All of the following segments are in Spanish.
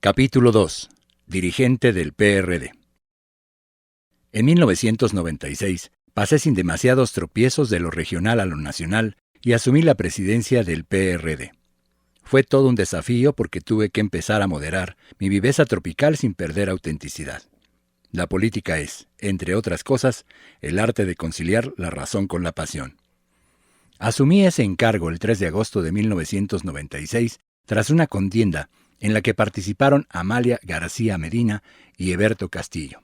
Capítulo 2. Dirigente del PRD. En 1996 pasé sin demasiados tropiezos de lo regional a lo nacional y asumí la presidencia del PRD. Fue todo un desafío porque tuve que empezar a moderar mi viveza tropical sin perder autenticidad. La política es, entre otras cosas, el arte de conciliar la razón con la pasión. Asumí ese encargo el 3 de agosto de 1996 tras una contienda en la que participaron Amalia García Medina y Heberto Castillo.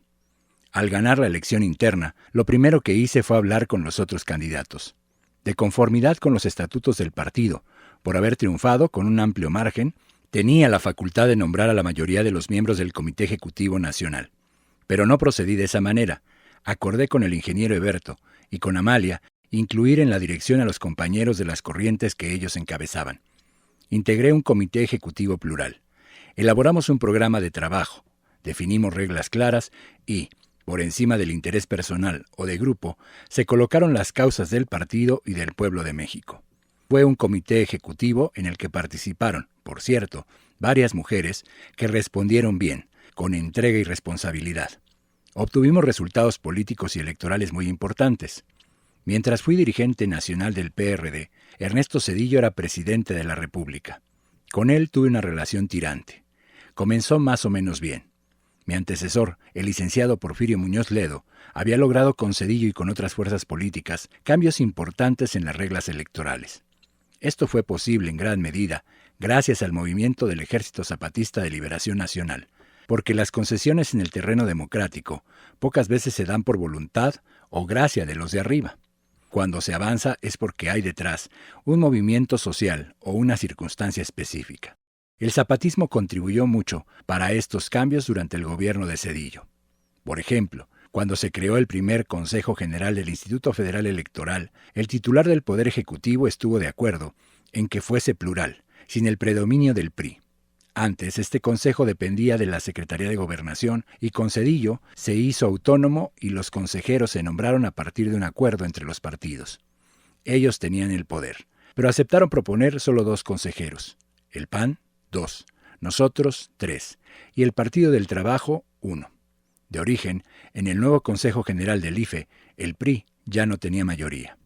Al ganar la elección interna, lo primero que hice fue hablar con los otros candidatos. De conformidad con los estatutos del partido, por haber triunfado con un amplio margen, tenía la facultad de nombrar a la mayoría de los miembros del Comité Ejecutivo Nacional. Pero no procedí de esa manera. Acordé con el ingeniero Heberto y con Amalia incluir en la dirección a los compañeros de las corrientes que ellos encabezaban. Integré un comité ejecutivo plural. Elaboramos un programa de trabajo, definimos reglas claras y, por encima del interés personal o de grupo, se colocaron las causas del partido y del pueblo de México. Fue un comité ejecutivo en el que participaron, por cierto, varias mujeres que respondieron bien, con entrega y responsabilidad. Obtuvimos resultados políticos y electorales muy importantes. Mientras fui dirigente nacional del PRD, Ernesto Zedillo era presidente de la República. Con él tuve una relación tirante. Comenzó más o menos bien. Mi antecesor, el licenciado Porfirio Muñoz Ledo, había logrado con Zedillo y con otras fuerzas políticas cambios importantes en las reglas electorales. Esto fue posible en gran medida gracias al movimiento del Ejército Zapatista de Liberación Nacional, porque las concesiones en el terreno democrático pocas veces se dan por voluntad o gracia de los de arriba. Cuando se avanza es porque hay detrás un movimiento social o una circunstancia específica. El zapatismo contribuyó mucho para estos cambios durante el gobierno de Zedillo. Por ejemplo, cuando se creó el primer Consejo General del Instituto Federal Electoral, el titular del Poder Ejecutivo estuvo de acuerdo en que fuese plural, sin el predominio del PRI. Antes, este consejo dependía de la Secretaría de Gobernación y con Zedillo se hizo autónomo y los consejeros se nombraron a partir de un acuerdo entre los partidos. Ellos tenían el poder, pero aceptaron proponer solo 2 consejeros. El PAN, 2, nosotros, 3, y el Partido del Trabajo, 1. De origen, en el nuevo Consejo General del IFE, el PRI ya no tenía mayoría.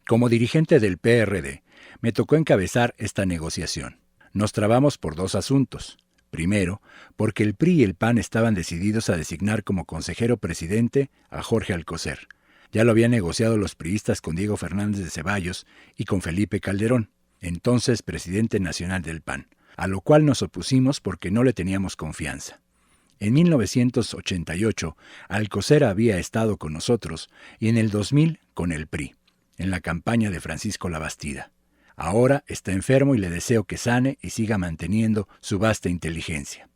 Como dirigente del PRD, me tocó encabezar esta negociación. Nos trabamos por 2 asuntos. Primero, porque el PRI y el PAN estaban decididos a designar como consejero presidente a Jorge Alcocer. Ya lo habían negociado los priistas con Diego Fernández de Ceballos y con Felipe Calderón, entonces presidente nacional del PAN, a lo cual nos opusimos porque no le teníamos confianza. En 1988, Alcocer había estado con nosotros y en el 2000 con el PRI, en la campaña de Francisco Labastida. Ahora está enfermo y le deseo que sane y siga manteniendo su vasta inteligencia.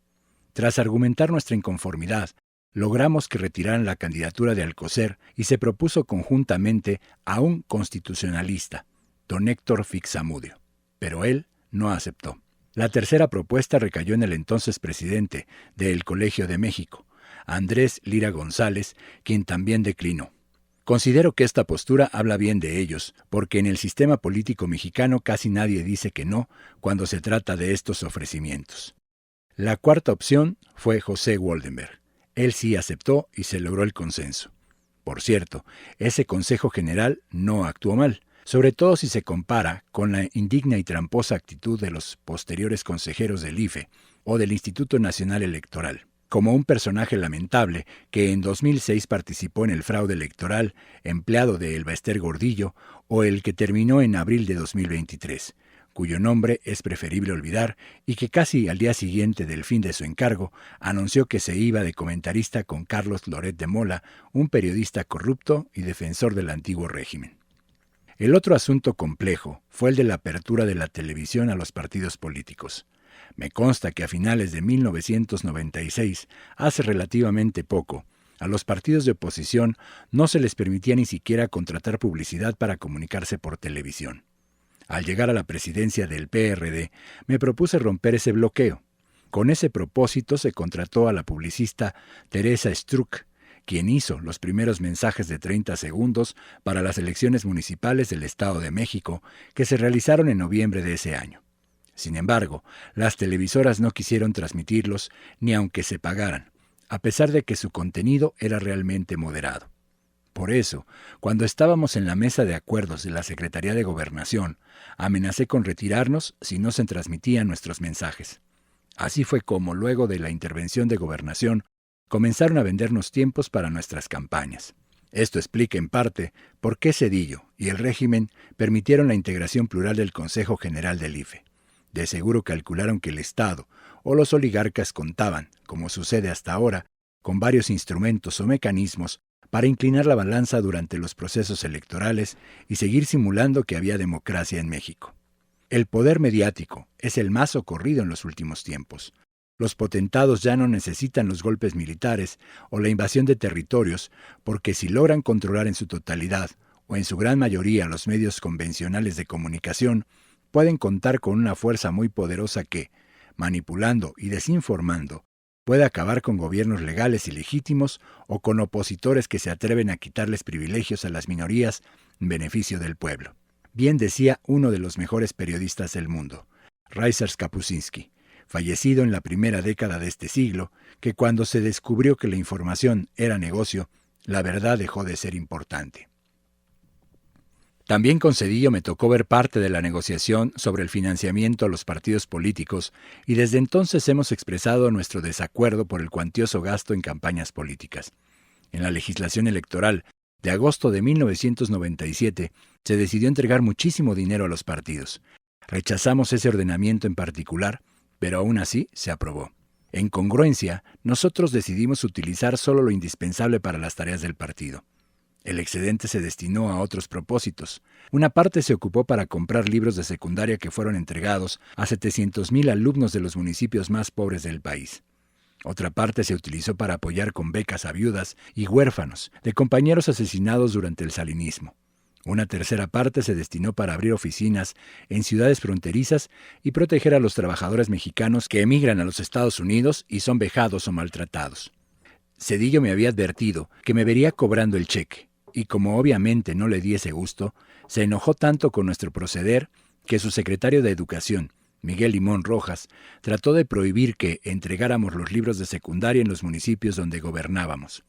Tras argumentar nuestra inconformidad, logramos que retiraran la candidatura de Alcocer y se propuso conjuntamente a un constitucionalista, don Héctor Fixamudio, pero él no aceptó. La tercera propuesta recayó en el entonces presidente del Colegio de México, Andrés Lira González, quien también declinó. Considero que esta postura habla bien de ellos, porque en el sistema político mexicano casi nadie dice que no cuando se trata de estos ofrecimientos. La cuarta opción fue José Woldenberg. Él sí aceptó y se logró el consenso. Por cierto, ese Consejo General no actuó mal, sobre todo si se compara con la indigna y tramposa actitud de los posteriores consejeros del IFE o del Instituto Nacional Electoral, como un personaje lamentable que en 2006 participó en el fraude electoral empleado de Elba Ester Gordillo o el que terminó en abril de 2023, cuyo nombre es preferible olvidar y que casi al día siguiente del fin de su encargo anunció que se iba de comentarista con Carlos Loret de Mola, un periodista corrupto y defensor del antiguo régimen. El otro asunto complejo fue el de la apertura de la televisión a los partidos políticos. Me consta que a finales de 1996, hace relativamente poco, a los partidos de oposición no se les permitía ni siquiera contratar publicidad para comunicarse por televisión. Al llegar a la presidencia del PRD, me propuse romper ese bloqueo. Con ese propósito se contrató a la publicista Teresa Struck, quien hizo los primeros mensajes de 30 segundos para las elecciones municipales del Estado de México, que se realizaron en noviembre de ese año. Sin embargo, las televisoras no quisieron transmitirlos ni aunque se pagaran, a pesar de que su contenido era realmente moderado. Por eso, cuando estábamos en la mesa de acuerdos de la Secretaría de Gobernación, amenacé con retirarnos si no se transmitían nuestros mensajes. Así fue como, luego de la intervención de Gobernación, comenzaron a vendernos tiempos para nuestras campañas. Esto explica en parte por qué Zedillo y el régimen permitieron la integración plural del Consejo General del IFE. De seguro calcularon que el Estado o los oligarcas contaban, como sucede hasta ahora, con varios instrumentos o mecanismos para inclinar la balanza durante los procesos electorales y seguir simulando que había democracia en México. El poder mediático es el más socorrido en los últimos tiempos. Los potentados ya no necesitan los golpes militares o la invasión de territorios, porque si logran controlar en su totalidad o en su gran mayoría los medios convencionales de comunicación, pueden contar con una fuerza muy poderosa que, manipulando y desinformando, puede acabar con gobiernos legales y legítimos o con opositores que se atreven a quitarles privilegios a las minorías en beneficio del pueblo. Bien decía uno de los mejores periodistas del mundo, Ryszard Kapuscinski, fallecido en la primera década de este siglo, que cuando se descubrió que la información era negocio, la verdad dejó de ser importante. También con Zedillo me tocó ver parte de la negociación sobre el financiamiento a los partidos políticos y desde entonces hemos expresado nuestro desacuerdo por el cuantioso gasto en campañas políticas. En la legislación electoral de agosto de 1997 se decidió entregar muchísimo dinero a los partidos. Rechazamos ese ordenamiento en particular, pero aún así se aprobó. En congruencia, nosotros decidimos utilizar solo lo indispensable para las tareas del partido. El excedente se destinó a otros propósitos. Una parte se ocupó para comprar libros de secundaria que fueron entregados a 700,000 alumnos de los municipios más pobres del país. Otra parte se utilizó para apoyar con becas a viudas y huérfanos de compañeros asesinados durante el salinismo. Una tercera parte se destinó para abrir oficinas en ciudades fronterizas y proteger a los trabajadores mexicanos que emigran a los Estados Unidos y son vejados o maltratados. Zedillo me había advertido que me vería cobrando el cheque, y como obviamente no le di ese gusto, se enojó tanto con nuestro proceder que su secretario de Educación, Miguel Limón Rojas, trató de prohibir que entregáramos los libros de secundaria en los municipios donde gobernábamos.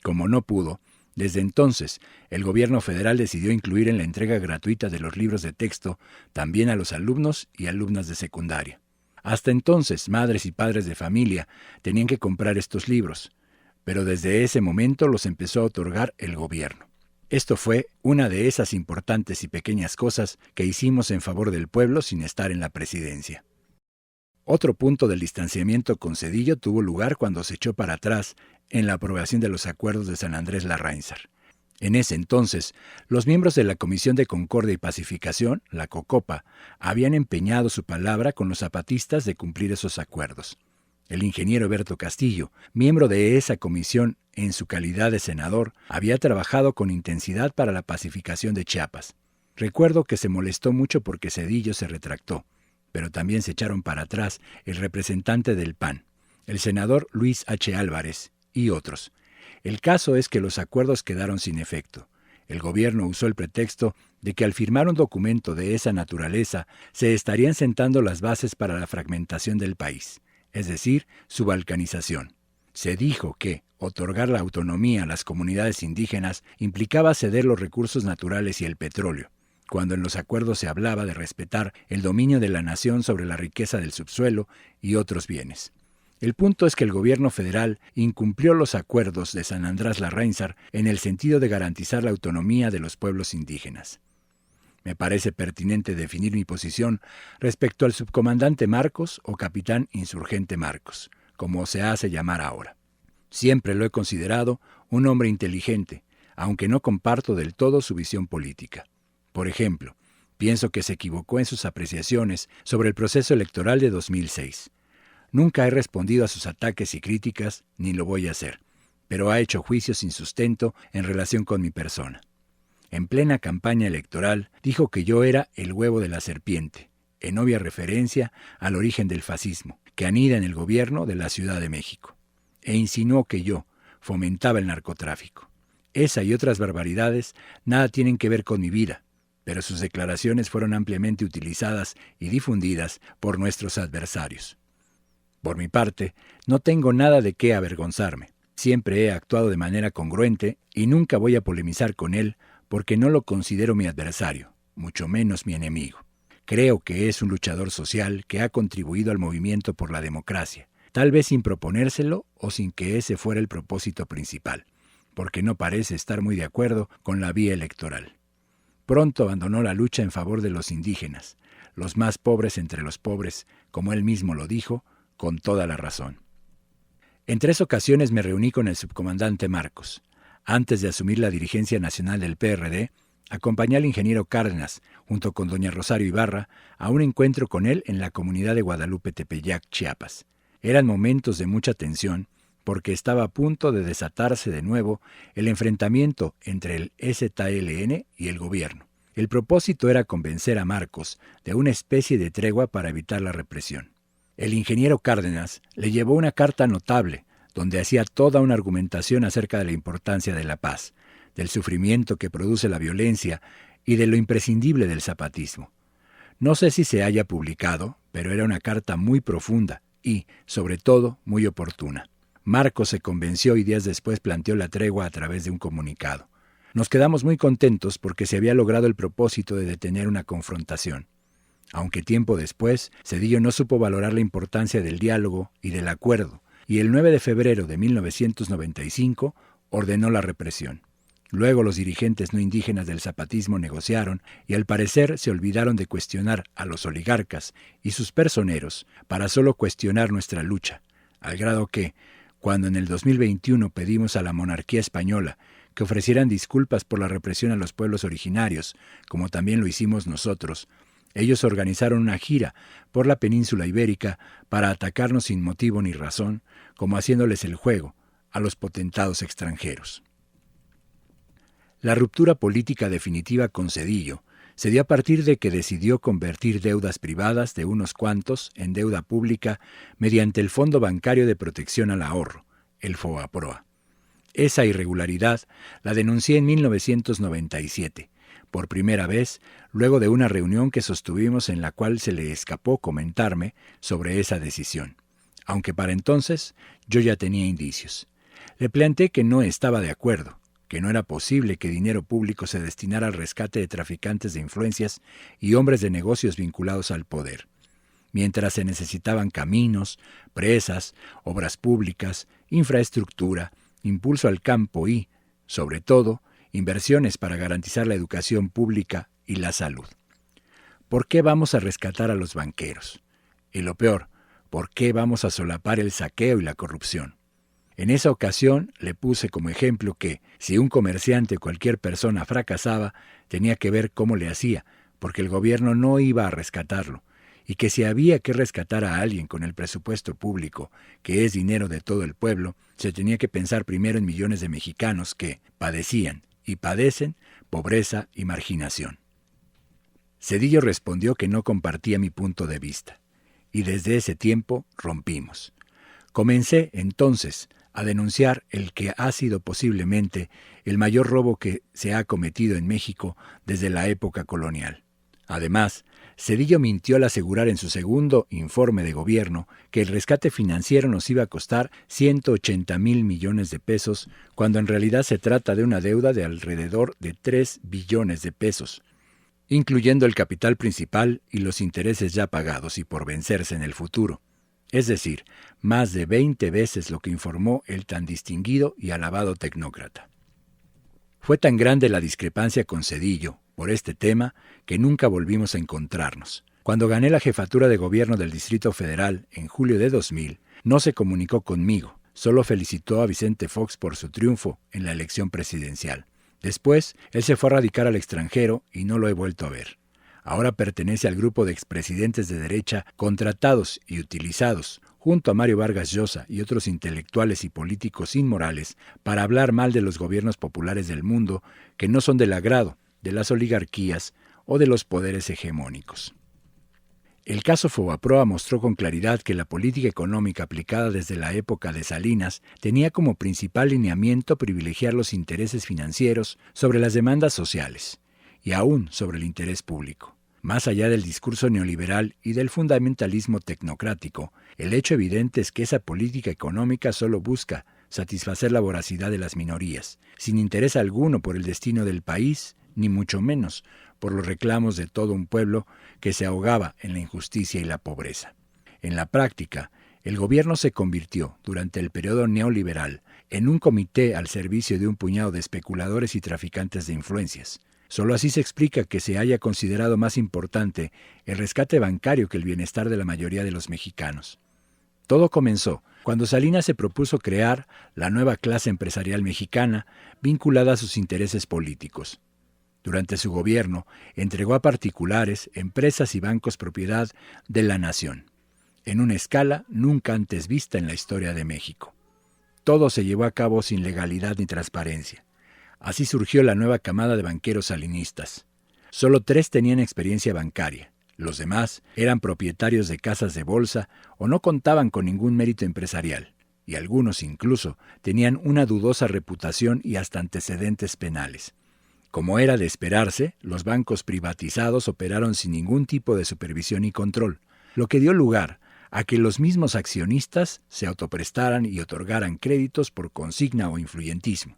Como no pudo, desde entonces el gobierno federal decidió incluir en la entrega gratuita de los libros de texto también a los alumnos y alumnas de secundaria. Hasta entonces, madres y padres de familia tenían que comprar estos libros, pero desde ese momento los empezó a otorgar el gobierno. Esto fue una de esas importantes y pequeñas cosas que hicimos en favor del pueblo sin estar en la presidencia. Otro punto del distanciamiento con Zedillo tuvo lugar cuando se echó para atrás en la aprobación de los acuerdos de San Andrés Larráinzar. En ese entonces, los miembros de la Comisión de Concordia y Pacificación, la COCOPA, habían empeñado su palabra con los zapatistas de cumplir esos acuerdos. El ingeniero Eberto Castillo, miembro de esa comisión en su calidad de senador, había trabajado con intensidad para la pacificación de Chiapas. Recuerdo que se molestó mucho porque Zedillo se retractó, pero también se echaron para atrás el representante del PAN, el senador Luis H. Álvarez y otros. El caso es que los acuerdos quedaron sin efecto. El gobierno usó el pretexto de que al firmar un documento de esa naturaleza se estarían sentando las bases para la fragmentación del país, es decir, su balcanización. Se dijo que otorgar la autonomía a las comunidades indígenas implicaba ceder los recursos naturales y el petróleo, cuando en los acuerdos se hablaba de respetar el dominio de la nación sobre la riqueza del subsuelo y otros bienes. El punto es que el gobierno federal incumplió los acuerdos de San Andrés Larráinzar en el sentido de garantizar la autonomía de los pueblos indígenas. Me parece pertinente definir mi posición respecto al subcomandante Marcos o capitán insurgente Marcos, como se hace llamar ahora. Siempre lo he considerado un hombre inteligente, aunque no comparto del todo su visión política. Por ejemplo, pienso que se equivocó en sus apreciaciones sobre el proceso electoral de 2006. Nunca he respondido a sus ataques y críticas, ni lo voy a hacer, pero ha hecho juicios sin sustento en relación con mi persona. En plena campaña electoral, dijo que yo era el huevo de la serpiente, en obvia referencia al origen del fascismo, que anida en el gobierno de la Ciudad de México, e insinuó que yo fomentaba el narcotráfico. Esa y otras barbaridades nada tienen que ver con mi vida, pero sus declaraciones fueron ampliamente utilizadas y difundidas por nuestros adversarios. Por mi parte, no tengo nada de qué avergonzarme. Siempre he actuado de manera congruente y nunca voy a polemizar con él porque no lo considero mi adversario, mucho menos mi enemigo. Creo que es un luchador social que ha contribuido al movimiento por la democracia, tal vez sin proponérselo o sin que ese fuera el propósito principal, porque no parece estar muy de acuerdo con la vía electoral. Pronto abandonó la lucha en favor de los indígenas, los más pobres entre los pobres, como él mismo lo dijo, con toda la razón. En 3 ocasiones me reuní con el subcomandante Marcos. Antes de asumir la dirigencia nacional del PRD, acompañé al ingeniero Cárdenas, junto con doña Rosario Ibarra, a un encuentro con él en la comunidad de Guadalupe Tepeyac, Chiapas. Eran momentos de mucha tensión, porque estaba a punto de desatarse de nuevo el enfrentamiento entre el EZLN y el gobierno. El propósito era convencer a Marcos de una especie de tregua para evitar la represión. El ingeniero Cárdenas le llevó una carta notable, donde hacía toda una argumentación acerca de la importancia de la paz, del sufrimiento que produce la violencia y de lo imprescindible del zapatismo. No sé si se haya publicado, pero era una carta muy profunda y, sobre todo, muy oportuna. Marcos se convenció y días después planteó la tregua a través de un comunicado. Nos quedamos muy contentos porque se había logrado el propósito de detener una confrontación. Aunque tiempo después, Zedillo no supo valorar la importancia del diálogo y del acuerdo, y el 9 de febrero de 1995 ordenó la represión. Luego los dirigentes no indígenas del zapatismo negociaron y al parecer se olvidaron de cuestionar a los oligarcas y sus personeros para solo cuestionar nuestra lucha, al grado que, cuando en el 2021 pedimos a la monarquía española que ofrecieran disculpas por la represión a los pueblos originarios, como también lo hicimos nosotros, ellos organizaron una gira por la península ibérica para atacarnos sin motivo ni razón, como haciéndoles el juego a los potentados extranjeros. La ruptura política definitiva con Zedillo se dio a partir de que decidió convertir deudas privadas de unos cuantos en deuda pública mediante el Fondo Bancario de Protección al Ahorro, el FOBAPROA. Esa irregularidad la denuncié en 1997, por primera vez, luego de una reunión que sostuvimos en la cual se le escapó comentarme sobre esa decisión, aunque para entonces yo ya tenía indicios. Le planteé que no estaba de acuerdo, que no era posible que dinero público se destinara al rescate de traficantes de influencias y hombres de negocios vinculados al poder, mientras se necesitaban caminos, presas, obras públicas, infraestructura, impulso al campo y, sobre todo, inversiones para garantizar la educación pública y la salud. ¿Por qué vamos a rescatar a los banqueros? Y lo peor, ¿por qué vamos a solapar el saqueo y la corrupción? En esa ocasión le puse como ejemplo que, si un comerciante o cualquier persona fracasaba, tenía que ver cómo le hacía, porque el gobierno no iba a rescatarlo, y que si había que rescatar a alguien con el presupuesto público, que es dinero de todo el pueblo, se tenía que pensar primero en millones de mexicanos que padecían y padecen pobreza y marginación. Zedillo respondió que no compartía mi punto de vista, y desde ese tiempo rompimos. Comencé, entonces, a denunciar el que ha sido posiblemente el mayor robo que se ha cometido en México desde la época colonial. Además, Zedillo mintió al asegurar en su segundo informe de gobierno que el rescate financiero nos iba a costar 180,000 millones de pesos, cuando en realidad se trata de una deuda de alrededor de 3 billones de pesos, incluyendo el capital principal y los intereses ya pagados y por vencerse en el futuro. Es decir, más de 20 veces lo que informó el tan distinguido y alabado tecnócrata. Fue tan grande la discrepancia con Zedillo por este tema que nunca volvimos a encontrarnos. Cuando gané la jefatura de gobierno del Distrito Federal en julio de 2000, no se comunicó conmigo, solo felicitó a Vicente Fox por su triunfo en la elección presidencial. Después, él se fue a radicar al extranjero y no lo he vuelto a ver. Ahora pertenece al grupo de expresidentes de derecha contratados y utilizados, junto a Mario Vargas Llosa y otros intelectuales y políticos inmorales, para hablar mal de los gobiernos populares del mundo que no son del agrado de las oligarquías o de los poderes hegemónicos. El caso FOBAPROA mostró con claridad que la política económica aplicada desde la época de Salinas tenía como principal lineamiento privilegiar los intereses financieros sobre las demandas sociales, y aún sobre el interés público. Más allá del discurso neoliberal y del fundamentalismo tecnocrático, el hecho evidente es que esa política económica solo busca satisfacer la voracidad de las minorías, sin interés alguno por el destino del país, ni mucho menos por los reclamos de todo un pueblo que se ahogaba en la injusticia y la pobreza. En la práctica, el gobierno se convirtió, durante el periodo neoliberal, en un comité al servicio de un puñado de especuladores y traficantes de influencias. Solo así se explica que se haya considerado más importante el rescate bancario que el bienestar de la mayoría de los mexicanos. Todo comenzó cuando Salinas se propuso crear la nueva clase empresarial mexicana vinculada a sus intereses políticos. Durante su gobierno, entregó a particulares, empresas y bancos propiedad de la nación, en una escala nunca antes vista en la historia de México. Todo se llevó a cabo sin legalidad ni transparencia. Así surgió la nueva camada de banqueros salinistas. Solo 3 tenían experiencia bancaria. Los demás eran propietarios de casas de bolsa o no contaban con ningún mérito empresarial, y algunos incluso tenían una dudosa reputación y hasta antecedentes penales. Como era de esperarse, los bancos privatizados operaron sin ningún tipo de supervisión y control, lo que dio lugar a que los mismos accionistas se autoprestaran y otorgaran créditos por consigna o influyentismo.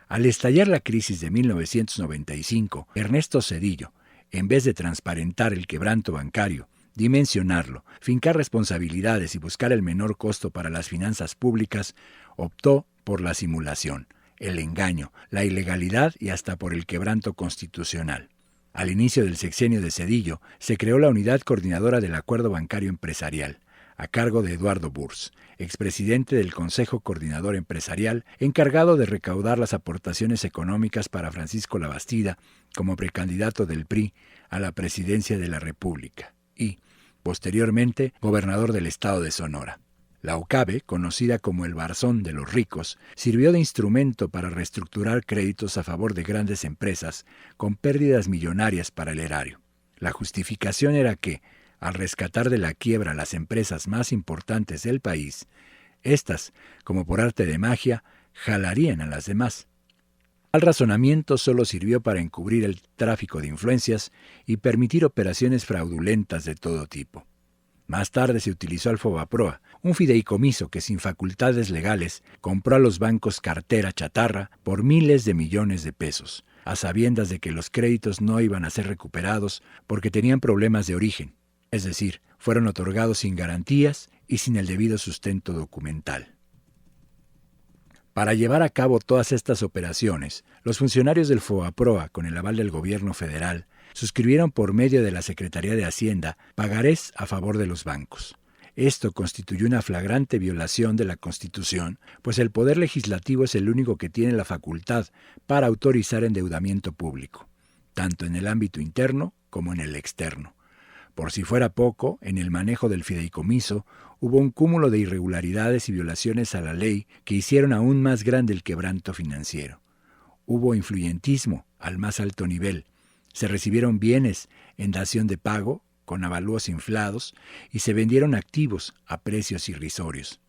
Al estallar la crisis de 1995, Ernesto Zedillo, en vez de transparentar el quebranto bancario, dimensionarlo, fincar responsabilidades y buscar el menor costo para las finanzas públicas, optó por la simulación, el engaño, la ilegalidad y hasta por el quebranto constitucional. Al inicio del sexenio de Zedillo, se creó la Unidad Coordinadora del Acuerdo Bancario Empresarial, a cargo de Eduardo Burs, expresidente del Consejo Coordinador Empresarial, encargado de recaudar las aportaciones económicas para Francisco Labastida como precandidato del PRI a la presidencia de la República y, posteriormente, gobernador del estado de Sonora. La OCABE, conocida como el Barzón de los ricos, sirvió de instrumento para reestructurar créditos a favor de grandes empresas con pérdidas millonarias para el erario. La justificación era que, al rescatar de la quiebra las empresas más importantes del país, éstas, como por arte de magia, jalarían a las demás. El razonamiento solo sirvió para encubrir el tráfico de influencias y permitir operaciones fraudulentas de todo tipo. Más tarde se utilizó al Fobaproa, un fideicomiso que sin facultades legales compró a los bancos cartera chatarra por miles de millones de pesos, a sabiendas de que los créditos no iban a ser recuperados porque tenían problemas de origen. Es decir, fueron otorgados sin garantías y sin el debido sustento documental. Para llevar a cabo todas estas operaciones, los funcionarios del Fobaproa, con el aval del gobierno federal, suscribieron por medio de la Secretaría de Hacienda pagarés a favor de los bancos. Esto constituyó una flagrante violación de la Constitución, pues el Poder Legislativo es el único que tiene la facultad para autorizar endeudamiento público, tanto en el ámbito interno como en el externo. Por si fuera poco, en el manejo del fideicomiso hubo un cúmulo de irregularidades y violaciones a la ley que hicieron aún más grande el quebranto financiero. Hubo influyentismo al más alto nivel. Se recibieron bienes en dación de pago, con avalúos inflados, y se vendieron activos a precios irrisorios.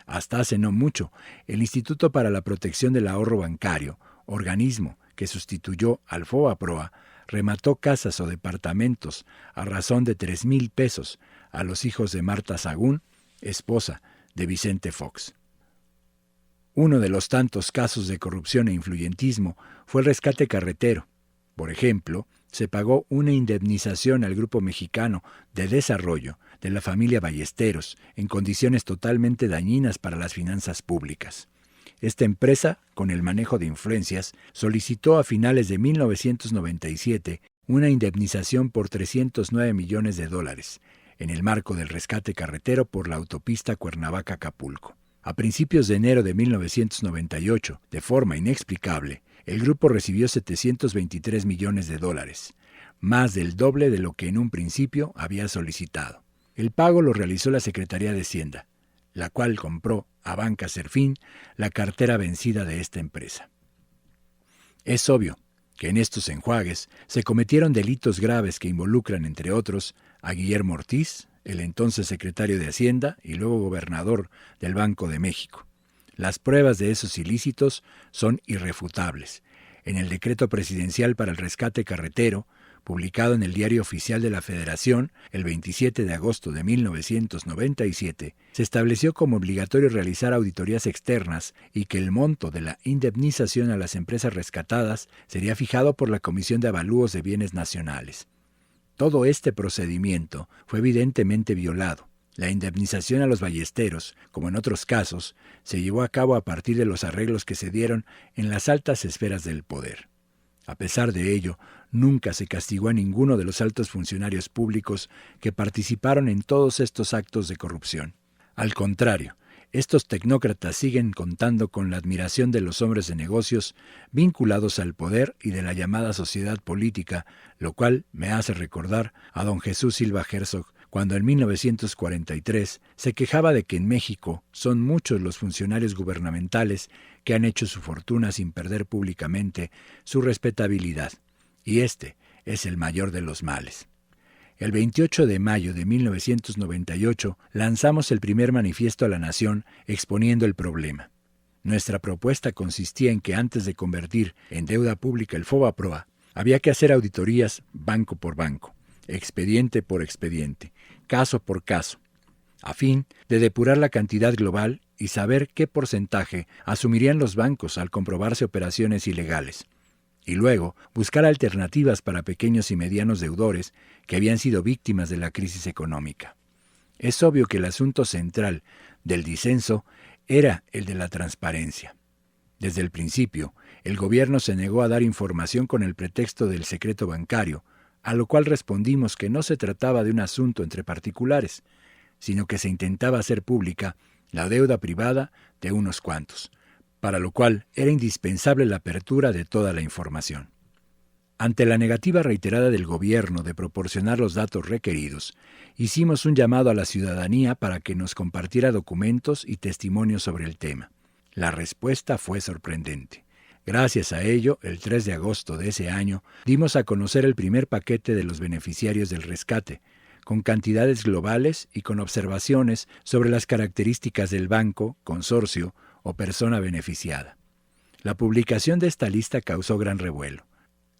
Hasta hace no mucho, el Instituto para la Protección del Ahorro Bancario, organismo que sustituyó al Fobaproa, remató casas o departamentos a razón de 3,000 pesos a los hijos de Marta Sagún, esposa de Vicente Fox. Uno de los tantos casos de corrupción e influyentismo fue el rescate carretero. Por ejemplo, se pagó una indemnización al Grupo Mexicano de Desarrollo de la familia Ballesteros en condiciones totalmente dañinas para las finanzas públicas. Esta empresa, con el manejo de influencias, solicitó a finales de 1997 una indemnización por $309 millones en el marco del rescate carretero por la autopista Cuernavaca-Acapulco. A principios de enero de 1998, de forma inexplicable, el grupo recibió $723 millones, más del doble de lo que en un principio había solicitado. El pago lo realizó la Secretaría de Hacienda, la cual compró a Banca Serfín la cartera vencida de esta empresa. Es obvio que en estos enjuagues se cometieron delitos graves que involucran, entre otros, a Guillermo Ortiz, el entonces secretario de Hacienda y luego gobernador del Banco de México. Las pruebas de esos ilícitos son irrefutables. En el decreto presidencial para el rescate carretero, publicado en el Diario Oficial de la Federación el 27 de agosto de 1997, se estableció como obligatorio realizar auditorías externas y que el monto de la indemnización a las empresas rescatadas sería fijado por la Comisión de Avalúos de Bienes Nacionales. Todo este procedimiento fue evidentemente violado. La indemnización a los ballesteros, como en otros casos, se llevó a cabo a partir de los arreglos que se dieron en las altas esferas del poder. A pesar de ello, nunca se castigó a ninguno de los altos funcionarios públicos que participaron en todos estos actos de corrupción. Al contrario, estos tecnócratas siguen contando con la admiración de los hombres de negocios vinculados al poder y de la llamada sociedad política, lo cual me hace recordar a don Jesús Silva Herzog, cuando en 1943 se quejaba de que en México son muchos los funcionarios gubernamentales que han hecho su fortuna sin perder públicamente su respetabilidad, y este es el mayor de los males. El 28 de mayo de 1998 lanzamos el primer manifiesto a la nación exponiendo el problema. Nuestra propuesta consistía en que antes de convertir en deuda pública el FOBAPROA, había que hacer auditorías banco por banco, expediente por expediente, caso por caso, a fin de depurar la cantidad global y saber qué porcentaje asumirían los bancos al comprobarse operaciones ilegales, y luego buscar alternativas para pequeños y medianos deudores que habían sido víctimas de la crisis económica. Es obvio que el asunto central del disenso era el de la transparencia. Desde el principio, el gobierno se negó a dar información con el pretexto del secreto bancario, a lo cual respondimos que no se trataba de un asunto entre particulares, sino que se intentaba hacer pública la deuda privada de unos cuantos, para lo cual era indispensable la apertura de toda la información. Ante la negativa reiterada del gobierno de proporcionar los datos requeridos, hicimos un llamado a la ciudadanía para que nos compartiera documentos y testimonios sobre el tema. La respuesta fue sorprendente. Gracias a ello, el 3 de agosto de ese año, dimos a conocer el primer paquete de los beneficiarios del rescate, con cantidades globales y con observaciones sobre las características del banco, consorcio o persona beneficiada. La publicación de esta lista causó gran revuelo.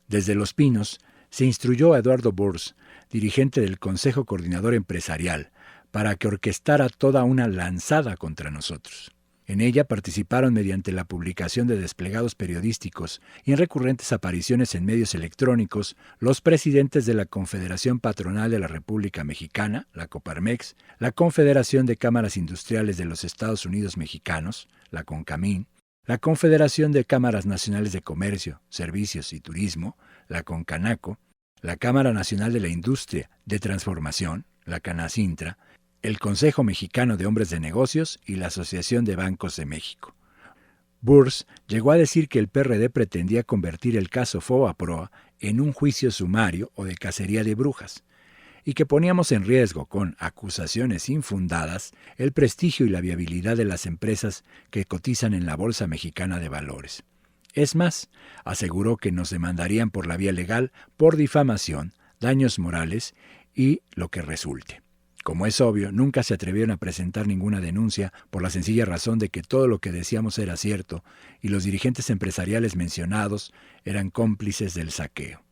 Desde Los Pinos se instruyó a Eduardo Burs, dirigente del Consejo Coordinador Empresarial, para que orquestara toda una lanzada contra nosotros. En ella participaron mediante la publicación de desplegados periodísticos y en recurrentes apariciones en medios electrónicos los presidentes de la Confederación Patronal de la República Mexicana, la Coparmex, la Confederación de Cámaras Industriales de los Estados Unidos Mexicanos, la CONCAMIN, la Confederación de Cámaras Nacionales de Comercio, Servicios y Turismo, la CONCANACO, la Cámara Nacional de la Industria de Transformación, la CANACINTRA, el Consejo Mexicano de Hombres de Negocios y la Asociación de Bancos de México. Burs llegó a decir que el PRD pretendía convertir el caso FOBAPROA en un juicio sumario o de cacería de brujas, y que poníamos en riesgo, con acusaciones infundadas, el prestigio y la viabilidad de las empresas que cotizan en la Bolsa Mexicana de Valores. Es más, aseguró que nos demandarían por la vía legal por difamación, daños morales y lo que resulte. Como es obvio, nunca se atrevieron a presentar ninguna denuncia por la sencilla razón de que todo lo que decíamos era cierto y los dirigentes empresariales mencionados eran cómplices del saqueo.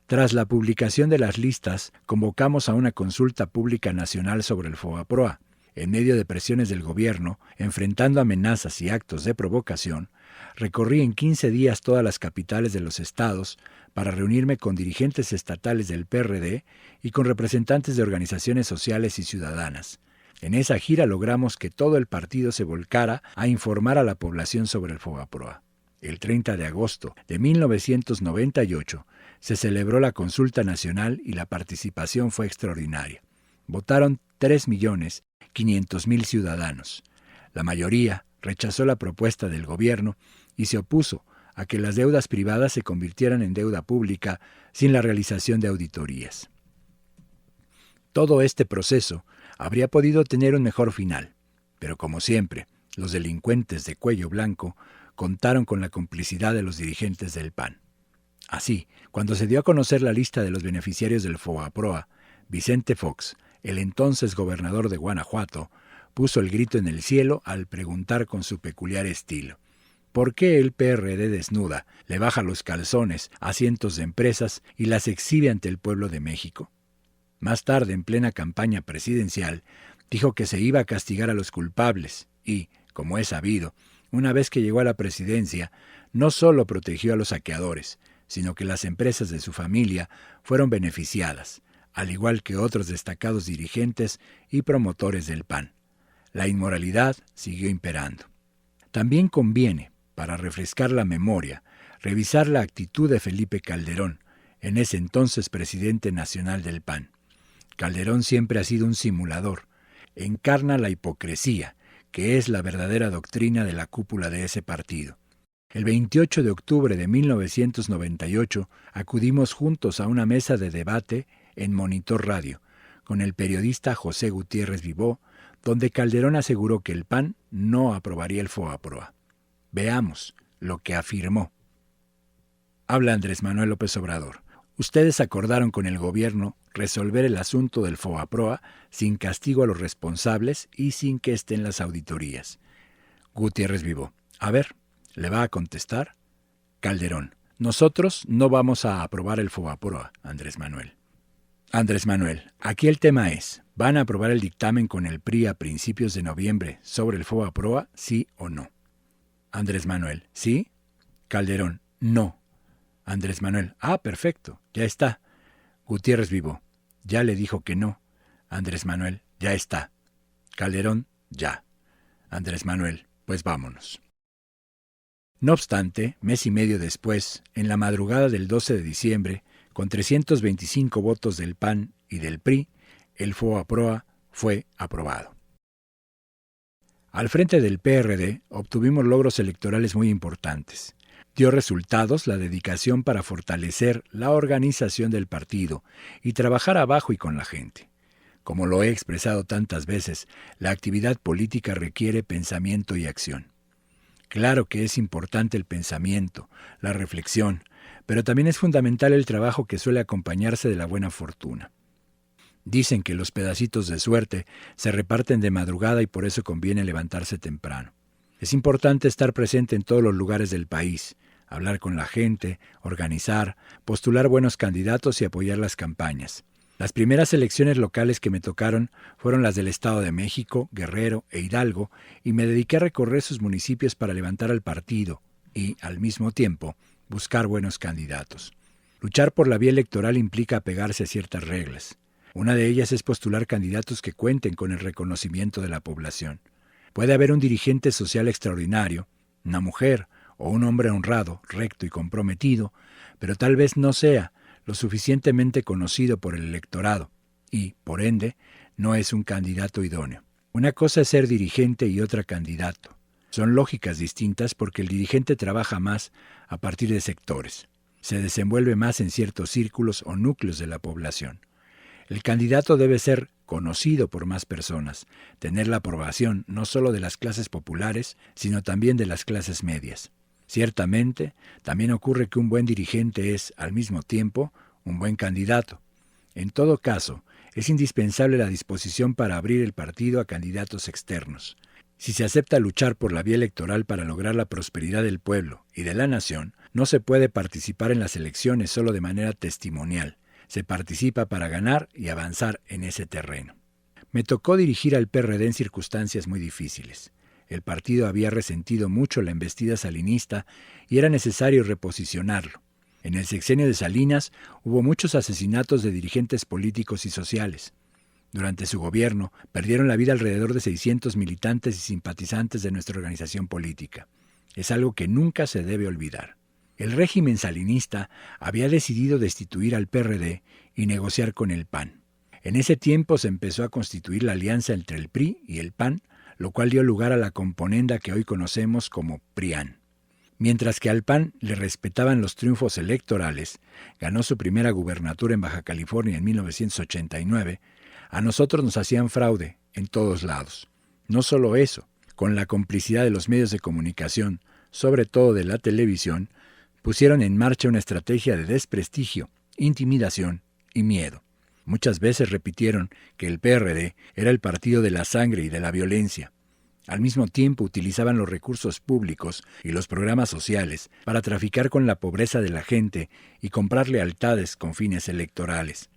Tras la publicación de las listas, convocamos a una consulta pública nacional sobre el FOBAPROA. En medio de presiones del gobierno, enfrentando amenazas y actos de provocación, recorrí en 15 días todas las capitales de los estados para reunirme con dirigentes estatales del PRD y con representantes de organizaciones sociales y ciudadanas. En esa gira logramos que todo el partido se volcara a informar a la población sobre el FOBAPROA. El 30 de agosto de 1998 se celebró la consulta nacional y la participación fue extraordinaria. Votaron 3.500.000 ciudadanos. La mayoría rechazó la propuesta del gobierno y se opuso a que las deudas privadas se convirtieran en deuda pública sin la realización de auditorías. Todo este proceso habría podido tener un mejor final, pero como siempre, los delincuentes de cuello blanco contaron con la complicidad de los dirigentes del PAN. Así, cuando se dio a conocer la lista de los beneficiarios del FOBAPROA, Vicente Fox, el entonces gobernador de Guanajuato, puso el grito en el cielo al preguntar con su peculiar estilo: ¿Por qué el PRD desnuda, le baja los calzones a cientos de empresas y las exhibe ante el pueblo de México? Más tarde, en plena campaña presidencial, dijo que se iba a castigar a los culpables y, como es sabido, una vez que llegó a la presidencia, no solo protegió a los saqueadores, sino que las empresas de su familia fueron beneficiadas, al igual que otros destacados dirigentes y promotores del PAN. La inmoralidad siguió imperando. También conviene, para refrescar la memoria, revisar la actitud de Felipe Calderón, en ese entonces presidente nacional del PAN. Calderón siempre ha sido un simulador, encarna la hipocresía, que es la verdadera doctrina de la cúpula de ese partido. El 28 de octubre de 1998 acudimos juntos a una mesa de debate en Monitor Radio, con el periodista José Gutiérrez Vivó, donde Calderón aseguró que el PAN no aprobaría el FOBAPROA. Veamos lo que afirmó. Habla Andrés Manuel López Obrador. Ustedes acordaron con el gobierno resolver el asunto del FOBAPROA sin castigo a los responsables y sin que estén las auditorías. Gutiérrez Vivó. A ver, ¿le va a contestar? Calderón. Nosotros no vamos a aprobar el FOBAPROA, Andrés Manuel. Andrés Manuel. Aquí el tema es, ¿van a aprobar el dictamen con el PRI a principios de noviembre sobre el FOBAPROA, sí o no? Andrés Manuel. ¿Sí? Calderón. No. Andrés Manuel. Ah, perfecto, ya está. Gutiérrez Vivó. Ya le dijo que no. Andrés Manuel. Ya está. Calderón. Ya. Andrés Manuel. Pues vámonos. No obstante, mes y medio después, en la madrugada del 12 de diciembre, con 325 votos del PAN y del PRI, el FOBAPROA fue aprobado. Al frente del PRD obtuvimos logros electorales muy importantes. Dio resultados la dedicación para fortalecer la organización del partido y trabajar abajo y con la gente. Como lo he expresado tantas veces, la actividad política requiere pensamiento y acción. Claro que es importante el pensamiento, la reflexión, pero también es fundamental el trabajo que suele acompañarse de la buena fortuna. Dicen que los pedacitos de suerte se reparten de madrugada y por eso conviene levantarse temprano. Es importante estar presente en todos los lugares del país, hablar con la gente, organizar, postular buenos candidatos y apoyar las campañas. Las primeras elecciones locales que me tocaron fueron las del Estado de México, Guerrero e Hidalgo, y me dediqué a recorrer sus municipios para levantar al partido y, al mismo tiempo, buscar buenos candidatos. Luchar por la vía electoral implica apegarse a ciertas reglas. Una de ellas es postular candidatos que cuenten con el reconocimiento de la población. Puede haber un dirigente social extraordinario, una mujer o un hombre honrado, recto y comprometido, pero tal vez no sea lo suficientemente conocido por el electorado y, por ende, no es un candidato idóneo. Una cosa es ser dirigente y otra candidato. Son lógicas distintas porque el dirigente trabaja más a partir de sectores. Se desenvuelve más en ciertos círculos o núcleos de la población. El candidato debe ser conocido por más personas, tener la aprobación no solo de las clases populares, sino también de las clases medias. Ciertamente, también ocurre que un buen dirigente es, al mismo tiempo, un buen candidato. En todo caso, es indispensable la disposición para abrir el partido a candidatos externos. Si se acepta luchar por la vía electoral para lograr la prosperidad del pueblo y de la nación, no se puede participar en las elecciones solo de manera testimonial. Se participa para ganar y avanzar en ese terreno. Me tocó dirigir al PRD en circunstancias muy difíciles. El partido había resentido mucho la embestida salinista y era necesario reposicionarlo. En el sexenio de Salinas hubo muchos asesinatos de dirigentes políticos y sociales. Durante su gobierno perdieron la vida alrededor de 600 militantes y simpatizantes de nuestra organización política. Es algo que nunca se debe olvidar. El régimen salinista había decidido destituir al PRD y negociar con el PAN. En ese tiempo se empezó a constituir la alianza entre el PRI y el PAN, lo cual dio lugar a la componenda que hoy conocemos como PRIAN. Mientras que al PAN le respetaban los triunfos electorales, ganó su primera gubernatura en Baja California en 1989, a nosotros nos hacían fraude en todos lados. No solo eso, con la complicidad de los medios de comunicación, sobre todo de la televisión, pusieron en marcha una estrategia de desprestigio, intimidación y miedo. Muchas veces repitieron que el PRD era el partido de la sangre y de la violencia. Al mismo tiempo utilizaban los recursos públicos y los programas sociales para traficar con la pobreza de la gente y comprar lealtades con fines electorales.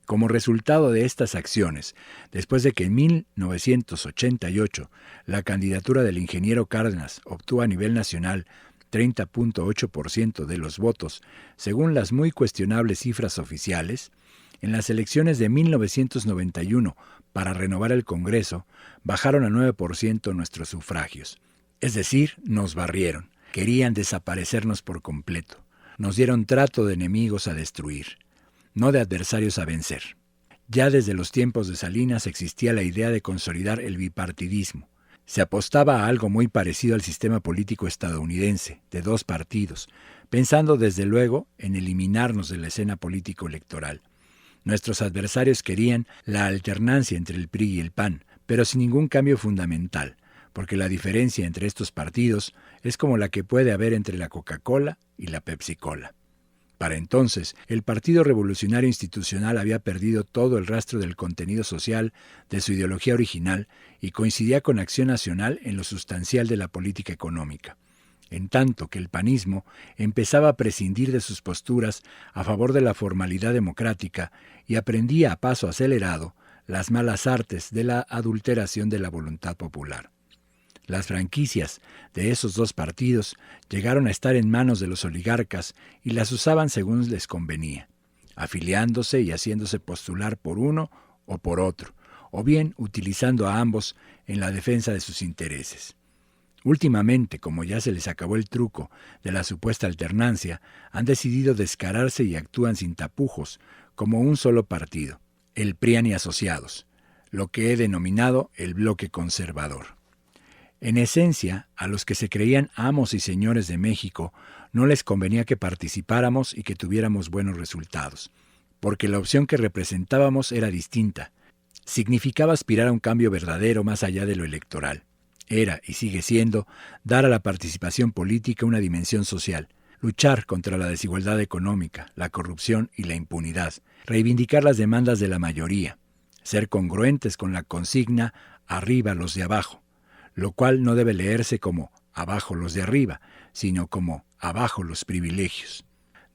Como resultado de estas acciones, después de que en 1988 la candidatura del ingeniero Cárdenas obtuvo a nivel nacional 30.8% de los votos, según las muy cuestionables cifras oficiales, en las elecciones de 1991 para renovar el Congreso bajaron a 9% nuestros sufragios. Es decir, nos barrieron, querían desaparecernos por completo, nos dieron trato de enemigos a destruir, no de adversarios a vencer. Ya desde los tiempos de Salinas existía la idea de consolidar el bipartidismo. Se apostaba a algo muy parecido al sistema político estadounidense, de 2 partidos, pensando desde luego en eliminarnos de la escena político-electoral. Nuestros adversarios querían la alternancia entre el PRI y el PAN, pero sin ningún cambio fundamental, porque la diferencia entre estos partidos es como la que puede haber entre la Coca-Cola y la Pepsi-Cola. Para entonces, el Partido Revolucionario Institucional había perdido todo el rastro del contenido social de su ideología original y coincidía con Acción Nacional en lo sustancial de la política económica, en tanto que el panismo empezaba a prescindir de sus posturas a favor de la formalidad democrática y aprendía a paso acelerado las malas artes de la adulteración de la voluntad popular. Las franquicias de esos 2 partidos llegaron a estar en manos de los oligarcas y las usaban según les convenía, afiliándose y haciéndose postular por uno o por otro, o bien utilizando a ambos en la defensa de sus intereses. Últimamente, como ya se les acabó el truco de la supuesta alternancia, han decidido descararse y actúan sin tapujos, como un solo partido, el PRIAN y asociados, lo que he denominado el bloque conservador. En esencia, a los que se creían amos y señores de México no les convenía que participáramos y que tuviéramos buenos resultados, porque la opción que representábamos era distinta. Significaba aspirar a un cambio verdadero más allá de lo electoral. Era, y sigue siendo, dar a la participación política una dimensión social, luchar contra la desigualdad económica, la corrupción y la impunidad, reivindicar las demandas de la mayoría, ser congruentes con la consigna «arriba los de abajo», lo cual no debe leerse como «abajo los de arriba», sino como «abajo los privilegios».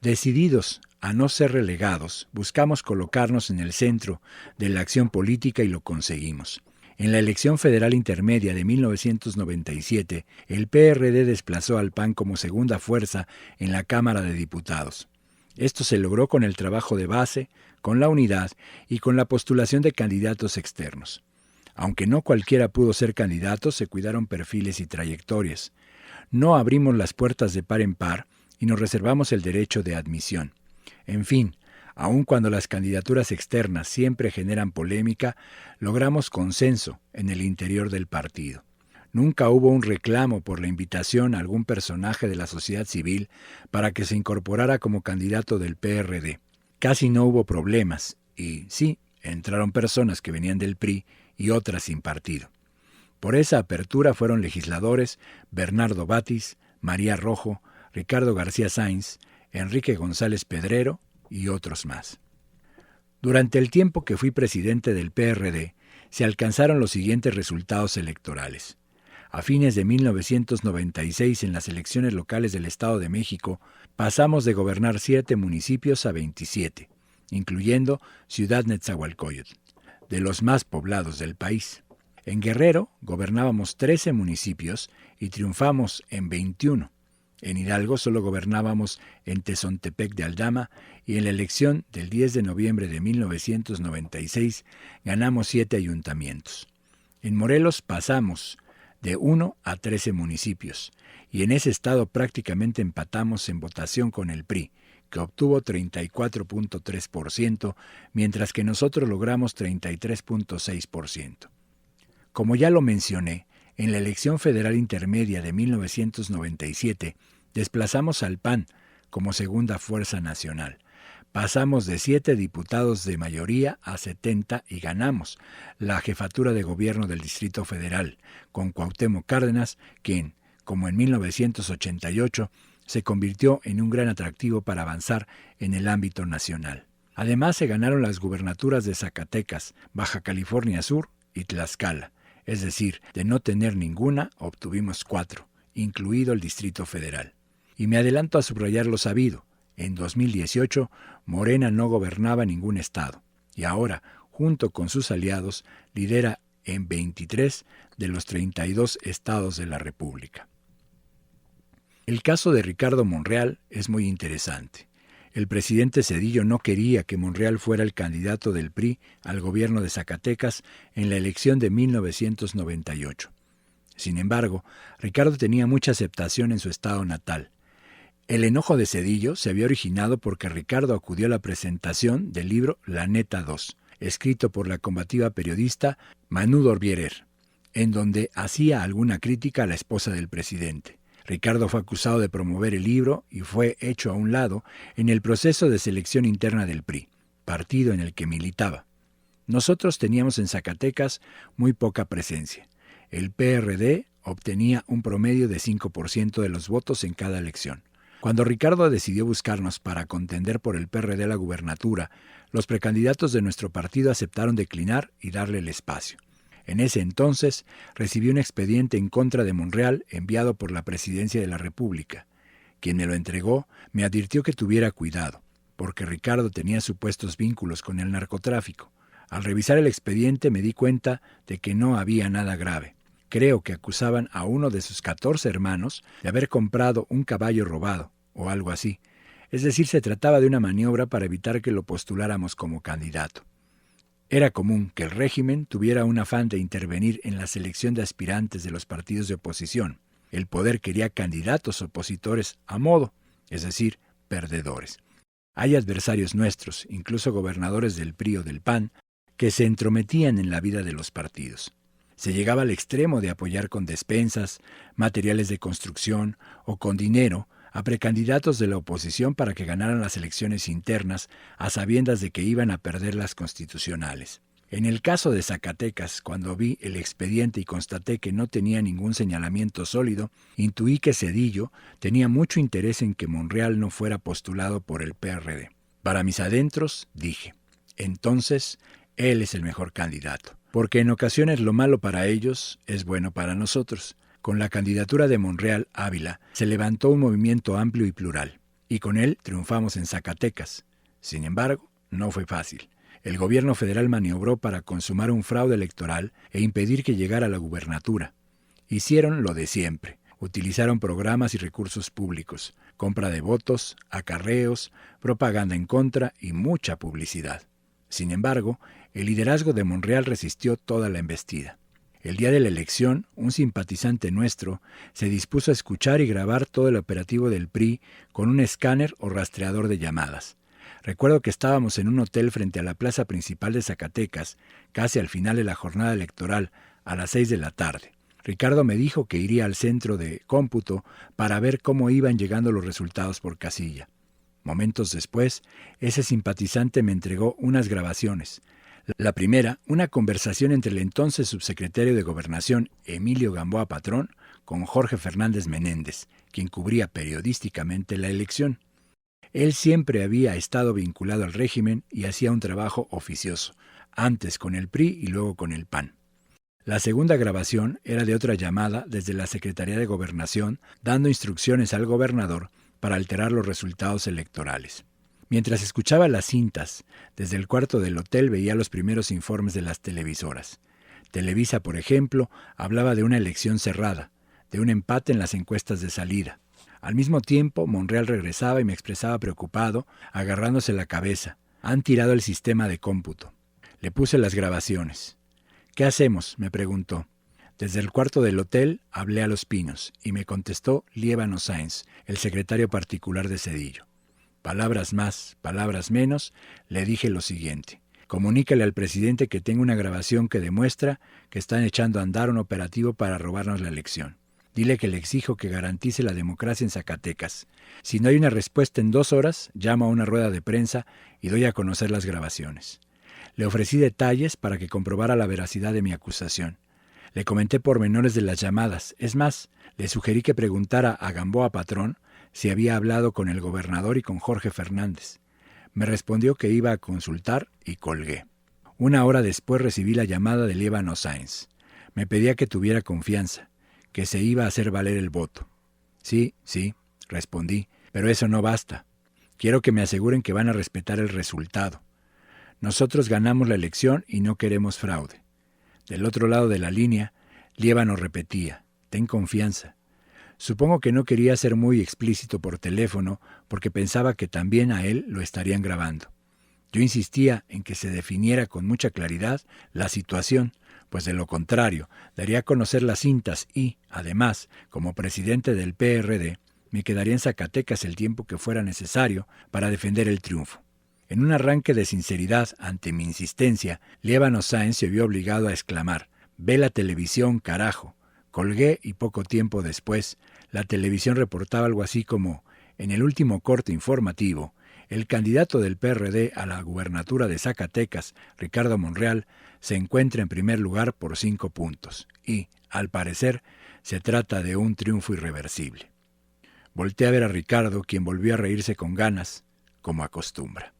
Decididos a no ser relegados, buscamos colocarnos en el centro de la acción política y lo conseguimos. En la elección federal intermedia de 1997, el PRD desplazó al PAN como segunda fuerza en la Cámara de Diputados. Esto se logró con el trabajo de base, con la unidad y con la postulación de candidatos externos. Aunque no cualquiera pudo ser candidato, se cuidaron perfiles y trayectorias. No abrimos las puertas de par en par y nos reservamos el derecho de admisión. En fin, aun cuando las candidaturas externas siempre generan polémica, logramos consenso en el interior del partido. Nunca hubo un reclamo por la invitación a algún personaje de la sociedad civil para que se incorporara como candidato del PRD. Casi no hubo problemas y, sí, entraron personas que venían del PRI y otras sin partido. Por esa apertura fueron legisladores Bernardo Batis, María Rojo, Ricardo García Sáinz, Enrique González Pedrero y otros más. Durante el tiempo que fui presidente del PRD, se alcanzaron los siguientes resultados electorales. A fines de 1996, en las elecciones locales del Estado de México, pasamos de gobernar 7 municipios a 27, incluyendo Ciudad Nezahualcóyotl, de los más poblados del país. En Guerrero gobernábamos 13 municipios y triunfamos en 21. En Hidalgo solo gobernábamos en Tezontepec de Aldama y en la elección del 10 de noviembre de 1996 ganamos 7 ayuntamientos. En Morelos pasamos de 1 a 13 municipios y en ese estado prácticamente empatamos en votación con el PRI, que obtuvo 34.3%, mientras que nosotros logramos 33.6%. Como ya lo mencioné, en la elección federal intermedia de 1997, desplazamos al PAN como segunda fuerza nacional. Pasamos de 7 diputados de mayoría a 70 y ganamos la jefatura de gobierno del Distrito Federal, con Cuauhtémoc Cárdenas, quien, como en 1988, se convirtió en un gran atractivo para avanzar en el ámbito nacional. Además, se ganaron las gubernaturas de Zacatecas, Baja California Sur y Tlaxcala, Es decir, de no tener ninguna, obtuvimos 4, incluido el Distrito Federal. Y me adelanto a subrayar lo sabido. En 2018, Morena no gobernaba ningún estado, y ahora, junto con sus aliados, lidera en 23 de los 32 estados de la República. El caso de Ricardo Monreal es muy interesante. El presidente Zedillo no quería que Monreal fuera el candidato del PRI al gobierno de Zacatecas en la elección de 1998. Sin embargo, Ricardo tenía mucha aceptación en su estado natal. El enojo de Zedillo se había originado porque Ricardo acudió a la presentación del libro La Neta 2, escrito por la combativa periodista Manu Dorbierer, en donde hacía alguna crítica a la esposa del presidente. Ricardo fue acusado de promover el libro y fue hecho a un lado en el proceso de selección interna del PRI, partido en el que militaba. Nosotros teníamos en Zacatecas muy poca presencia. El PRD obtenía un promedio de 5% de los votos en cada elección. Cuando Ricardo decidió buscarnos para contender por el PRD a la gubernatura, los precandidatos de nuestro partido aceptaron declinar y darle el espacio. En ese entonces recibí un expediente en contra de Monreal enviado por la Presidencia de la República. Quien me lo entregó me advirtió que tuviera cuidado, porque Ricardo tenía supuestos vínculos con el narcotráfico. Al revisar el expediente me di cuenta de que no había nada grave. Creo que acusaban a uno de sus 14 hermanos de haber comprado un caballo robado, o algo así. Es decir, se trataba de una maniobra para evitar que lo postuláramos como candidato. Era común que el régimen tuviera un afán de intervenir en la selección de aspirantes de los partidos de oposición. El poder quería candidatos opositores a modo, es decir, perdedores. Hay adversarios nuestros, incluso gobernadores del PRI o del PAN, que se entrometían en la vida de los partidos. Se llegaba al extremo de apoyar con despensas, materiales de construcción o con dinero a precandidatos de la oposición para que ganaran las elecciones internas a sabiendas de que iban a perder las constitucionales. En el caso de Zacatecas, cuando vi el expediente y constaté que no tenía ningún señalamiento sólido, intuí que Zedillo tenía mucho interés en que Monreal no fuera postulado por el PRD. Para mis adentros, dije, entonces, él es el mejor candidato, porque en ocasiones lo malo para ellos es bueno para nosotros. Con la candidatura de Monreal Ávila se levantó un movimiento amplio y plural, y con él triunfamos en Zacatecas. Sin embargo, no fue fácil. El gobierno federal maniobró para consumar un fraude electoral e impedir que llegara a la gubernatura. Hicieron lo de siempre. Utilizaron programas y recursos públicos, compra de votos, acarreos, propaganda en contra y mucha publicidad. Sin embargo, el liderazgo de Monreal resistió toda la embestida. El día de la elección, un simpatizante nuestro se dispuso a escuchar y grabar todo el operativo del PRI con un escáner o rastreador de llamadas. Recuerdo que estábamos en un hotel frente a la plaza principal de Zacatecas, casi al final de la jornada electoral, a las 6 de la tarde. Ricardo me dijo que iría al centro de cómputo para ver cómo iban llegando los resultados por casilla. Momentos después, ese simpatizante me entregó unas grabaciones. La primera, una conversación entre el entonces subsecretario de Gobernación, Emilio Gamboa Patrón, con Jorge Fernández Menéndez, quien cubría periodísticamente la elección. Él siempre había estado vinculado al régimen y hacía un trabajo oficioso, antes con el PRI y luego con el PAN. La segunda grabación era de otra llamada desde la Secretaría de Gobernación, dando instrucciones al gobernador para alterar los resultados electorales. Mientras escuchaba las cintas, desde el cuarto del hotel veía los primeros informes de las televisoras. Televisa, por ejemplo, hablaba de una elección cerrada, de un empate en las encuestas de salida. Al mismo tiempo, Monreal regresaba y me expresaba preocupado, agarrándose la cabeza. Han tirado el sistema de cómputo. Le puse las grabaciones. ¿Qué hacemos?, me preguntó. Desde el cuarto del hotel hablé a Los Pinos y me contestó Líbano Sáenz, el secretario particular de Zedillo. Palabras más, palabras menos, le dije lo siguiente. Comunícale al presidente que tengo una grabación que demuestra que están echando a andar un operativo para robarnos la elección. Dile que le exijo que garantice la democracia en Zacatecas. Si no hay una respuesta en 2 horas, llamo a una rueda de prensa y doy a conocer las grabaciones. Le ofrecí detalles para que comprobara la veracidad de mi acusación. Le comenté pormenores de las llamadas. Es más, le sugerí que preguntara a Gamboa Patrón si había hablado con el gobernador y con Jorge Fernández. Me respondió que iba a consultar y colgué. 1 hora después recibí la llamada de Líbano Sáenz. Me pedía que tuviera confianza, que se iba a hacer valer el voto. Sí, respondí, pero eso no basta. Quiero que me aseguren que van a respetar el resultado. Nosotros ganamos la elección y no queremos fraude. Del otro lado de la línea, Liévano repetía, ten confianza. Supongo que no quería ser muy explícito por teléfono porque pensaba que también a él lo estarían grabando. Yo insistía en que se definiera con mucha claridad la situación, pues de lo contrario, daría a conocer las cintas y, además, como presidente del PRD, me quedaría en Zacatecas el tiempo que fuera necesario para defender el triunfo. En un arranque de sinceridad ante mi insistencia, Liévano Sáenz se vio obligado a exclamar, «Ve la televisión, carajo». Colgué y poco tiempo después, la televisión reportaba algo así como, en el último corte informativo, el candidato del PRD a la gubernatura de Zacatecas, Ricardo Monreal, se encuentra en primer lugar por 5 puntos y, al parecer, se trata de un triunfo irreversible. Volté a ver a Ricardo, quien volvió a reírse con ganas, como acostumbra.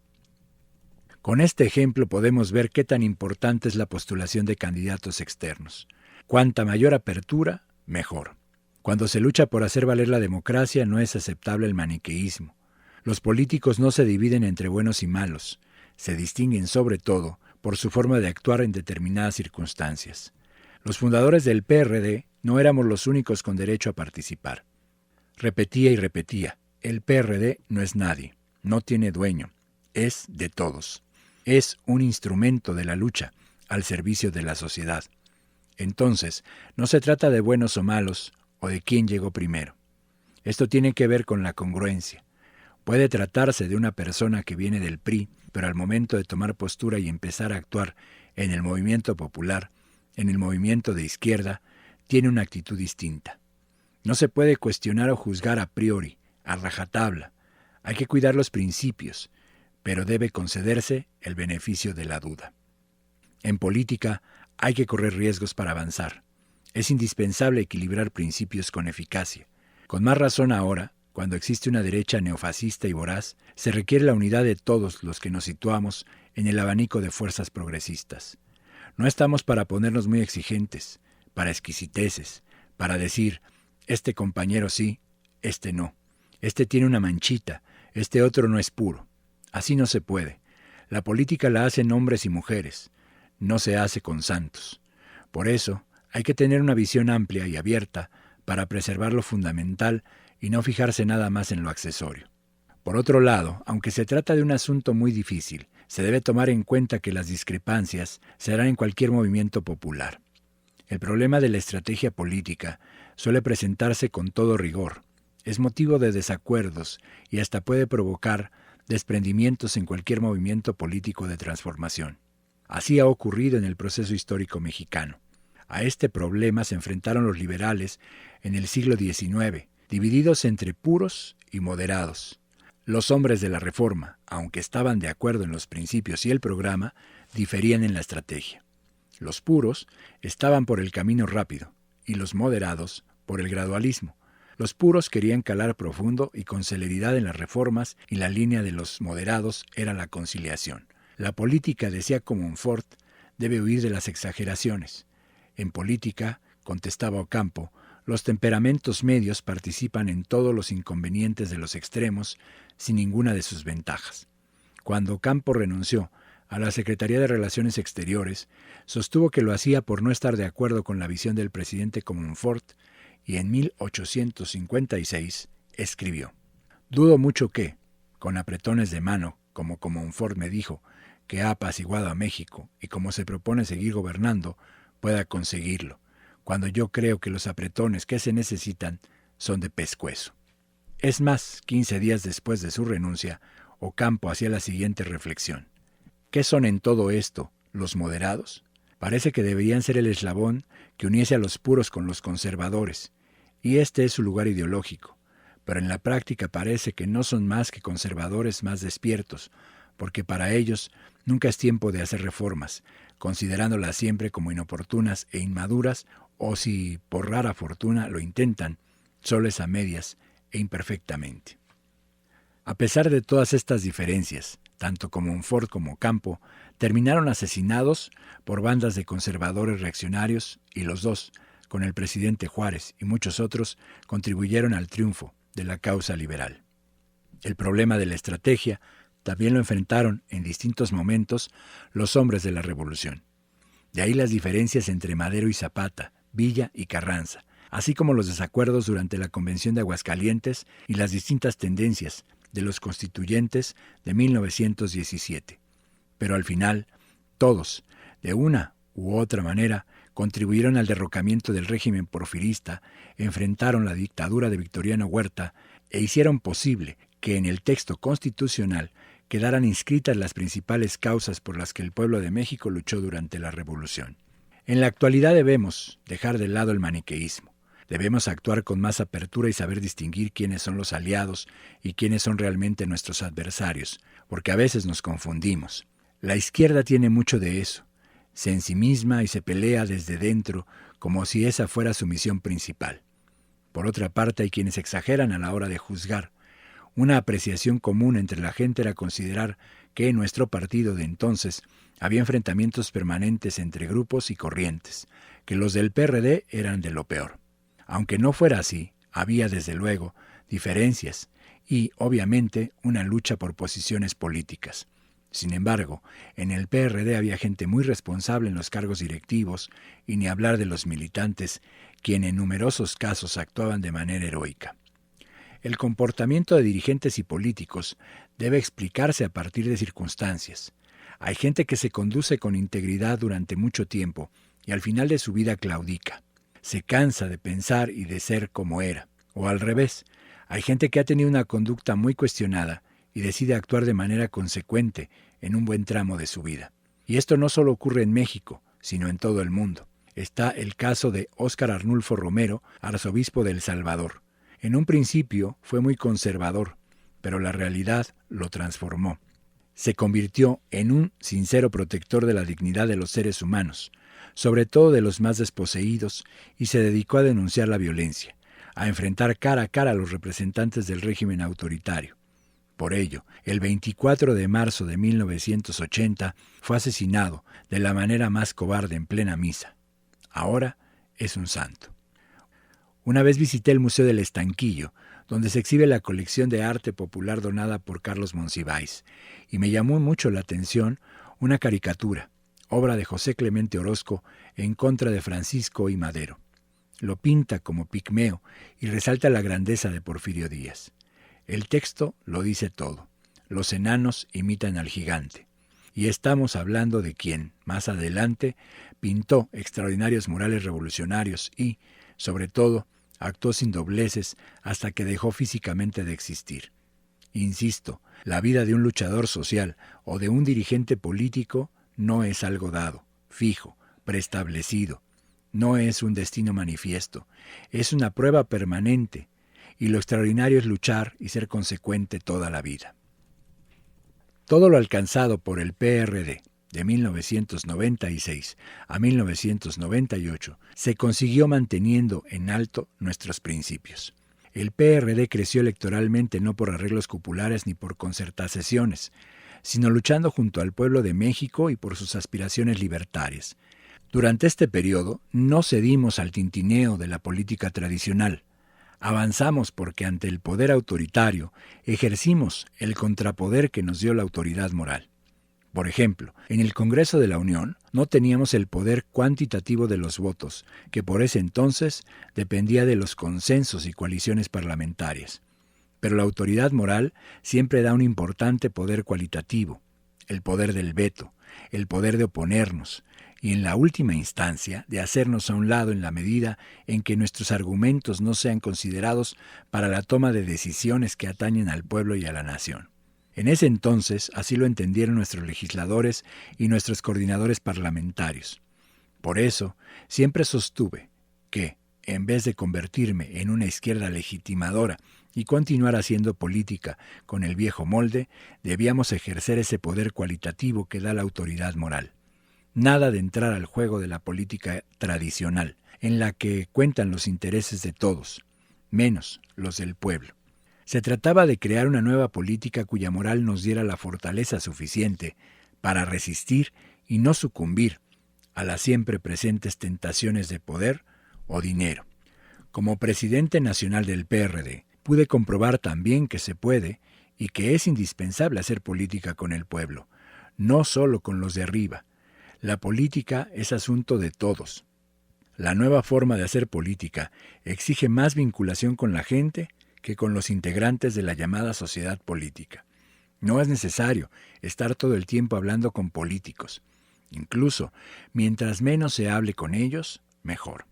Con este ejemplo podemos ver qué tan importante es la postulación de candidatos externos. Cuanta mayor apertura, mejor. Cuando se lucha por hacer valer la democracia no es aceptable el maniqueísmo. Los políticos no se dividen entre buenos y malos, se distinguen sobre todo por su forma de actuar en determinadas circunstancias. Los fundadores del PRD no éramos los únicos con derecho a participar. Repetía y repetía, el PRD no es nadie, no tiene dueño, es de todos. Es un instrumento de la lucha al servicio de la sociedad. Entonces, no se trata de buenos o malos o de quién llegó primero. Esto tiene que ver con la congruencia. Puede tratarse de una persona que viene del PRI, pero al momento de tomar postura y empezar a actuar en el movimiento popular, en el movimiento de izquierda, tiene una actitud distinta. No se puede cuestionar o juzgar a priori, a rajatabla. Hay que cuidar los principios, pero debe concederse el beneficio de la duda. En política hay que correr riesgos para avanzar. Es indispensable equilibrar principios con eficacia. Con más razón ahora, cuando existe una derecha neofascista y voraz, se requiere la unidad de todos los que nos situamos en el abanico de fuerzas progresistas. No estamos para ponernos muy exigentes, para exquisiteces, para decir, este compañero sí, este no, este tiene una manchita, este otro no es puro. Así no se puede. La política la hacen hombres y mujeres, no se hace con santos. Por eso, hay que tener una visión amplia y abierta para preservar lo fundamental y no fijarse nada más en lo accesorio. Por otro lado, aunque se trata de un asunto muy difícil, se debe tomar en cuenta que las discrepancias se darán en cualquier movimiento popular. El problema de la estrategia política suele presentarse con todo rigor. Es motivo de desacuerdos y hasta puede provocar desprendimientos en cualquier movimiento político de transformación. Así ha ocurrido en el proceso histórico mexicano. A este problema se enfrentaron los liberales en el siglo XIX, divididos entre puros y moderados. Los hombres de la Reforma, aunque estaban de acuerdo en los principios y el programa, diferían en la estrategia. Los puros estaban por el camino rápido y los moderados por el gradualismo. Los puros querían calar profundo y con celeridad en las reformas y la línea de los moderados era la conciliación. La política, decía Comonfort, debe huir de las exageraciones. En política, contestaba Ocampo, los temperamentos medios participan en todos los inconvenientes de los extremos sin ninguna de sus ventajas. Cuando Ocampo renunció a la Secretaría de Relaciones Exteriores, sostuvo que lo hacía por no estar de acuerdo con la visión del presidente Comonfort y en 1856 escribió: «Dudo mucho que, con apretones de mano, como Comonfort me dijo, que ha apaciguado a México y como se propone seguir gobernando, pueda conseguirlo, cuando yo creo que los apretones que se necesitan son de pescuezo». Es más, 15 días después de su renuncia, Ocampo hacía la siguiente reflexión: ¿qué son en todo esto los moderados? Parece que deberían ser el eslabón que uniese a los puros con los conservadores, y este es su lugar ideológico, pero en la práctica parece que no son más que conservadores más despiertos, porque para ellos nunca es tiempo de hacer reformas, considerándolas siempre como inoportunas e inmaduras, o si por rara fortuna lo intentan, solo es a medias e imperfectamente. A pesar de todas estas diferencias, tanto Comonfort como Campo terminaron asesinados por bandas de conservadores reaccionarios y los dos, con el presidente Juárez y muchos otros, contribuyeron al triunfo de la causa liberal. El problema de la estrategia también lo enfrentaron en distintos momentos los hombres de la Revolución. De ahí las diferencias entre Madero y Zapata, Villa y Carranza, así como los desacuerdos durante la Convención de Aguascalientes y las distintas tendencias de los constituyentes de 1917. Pero al final, todos, de una u otra manera, contribuyeron al derrocamiento del régimen porfirista, enfrentaron la dictadura de Victoriano Huerta e hicieron posible que en el texto constitucional quedaran inscritas las principales causas por las que el pueblo de México luchó durante la Revolución. En la actualidad debemos dejar de lado el maniqueísmo. Debemos actuar con más apertura y saber distinguir quiénes son los aliados y quiénes son realmente nuestros adversarios, porque a veces nos confundimos. La izquierda tiene mucho de eso. Se ensimisma y se pelea desde dentro como si esa fuera su misión principal. Por otra parte, hay quienes exageran a la hora de juzgar. Una apreciación común entre la gente era considerar que en nuestro partido de entonces había enfrentamientos permanentes entre grupos y corrientes, que los del PRD eran de lo peor. Aunque no fuera así, había desde luego diferencias y, obviamente, una lucha por posiciones políticas. Sin embargo, en el PRD había gente muy responsable en los cargos directivos y ni hablar de los militantes, quienes en numerosos casos actuaban de manera heroica. El comportamiento de dirigentes y políticos debe explicarse a partir de circunstancias. Hay gente que se conduce con integridad durante mucho tiempo y al final de su vida claudica. Se cansa de pensar y de ser como era. O al revés, hay gente que ha tenido una conducta muy cuestionada y decide actuar de manera consecuente en un buen tramo de su vida. Y esto no solo ocurre en México, sino en todo el mundo. Está el caso de Óscar Arnulfo Romero, arzobispo de El Salvador. En un principio fue muy conservador, pero la realidad lo transformó. Se convirtió en un sincero protector de la dignidad de los seres humanos, sobre todo de los más desposeídos, y se dedicó a denunciar la violencia, a enfrentar cara a cara a los representantes del régimen autoritario. Por ello, el 24 de marzo de 1980 fue asesinado de la manera más cobarde en plena misa. Ahora es un santo. Una vez visité el Museo del Estanquillo, donde se exhibe la colección de arte popular donada por Carlos Monsiváis, y me llamó mucho la atención una caricatura, obra de José Clemente Orozco, en contra de Francisco I. Madero. Lo pinta como pigmeo y resalta la grandeza de Porfirio Díaz. El texto lo dice todo. Los enanos imitan al gigante. Y estamos hablando de quien, más adelante, pintó extraordinarios murales revolucionarios y, sobre todo, actuó sin dobleces hasta que dejó físicamente de existir. Insisto, la vida de un luchador social o de un dirigente político no es algo dado, fijo, preestablecido. No es un destino manifiesto, es una prueba permanente, y lo extraordinario es luchar y ser consecuente toda la vida. Todo lo alcanzado por el PRD de 1996 a 1998 se consiguió manteniendo en alto nuestros principios. El PRD creció electoralmente no por arreglos cupulares ni por concertaciones, sino luchando junto al pueblo de México y por sus aspiraciones libertarias. Durante este periodo no cedimos al tintineo de la política tradicional. Avanzamos porque ante el poder autoritario ejercimos el contrapoder que nos dio la autoridad moral. Por ejemplo, en el Congreso de la Unión no teníamos el poder cuantitativo de los votos, que por ese entonces dependía de los consensos y coaliciones parlamentarias. Pero la autoridad moral siempre da un importante poder cualitativo, el poder del veto, el poder de oponernos, y en la última instancia de hacernos a un lado en la medida en que nuestros argumentos no sean considerados para la toma de decisiones que atañen al pueblo y a la nación. En ese entonces así lo entendieron nuestros legisladores y nuestros coordinadores parlamentarios. Por eso siempre sostuve que, en vez de convertirme en una izquierda legitimadora y continuar haciendo política con el viejo molde, debíamos ejercer ese poder cualitativo que da la autoridad moral. Nada de entrar al juego de la política tradicional, en la que cuentan los intereses de todos, menos los del pueblo. Se trataba de crear una nueva política cuya moral nos diera la fortaleza suficiente para resistir y no sucumbir a las siempre presentes tentaciones de poder o dinero. Como presidente nacional del PRD, pude comprobar también que se puede y que es indispensable hacer política con el pueblo, no solo con los de arriba. La política es asunto de todos. La nueva forma de hacer política exige más vinculación con la gente que con los integrantes de la llamada sociedad política. No es necesario estar todo el tiempo hablando con políticos. Incluso, mientras menos se hable con ellos, mejor.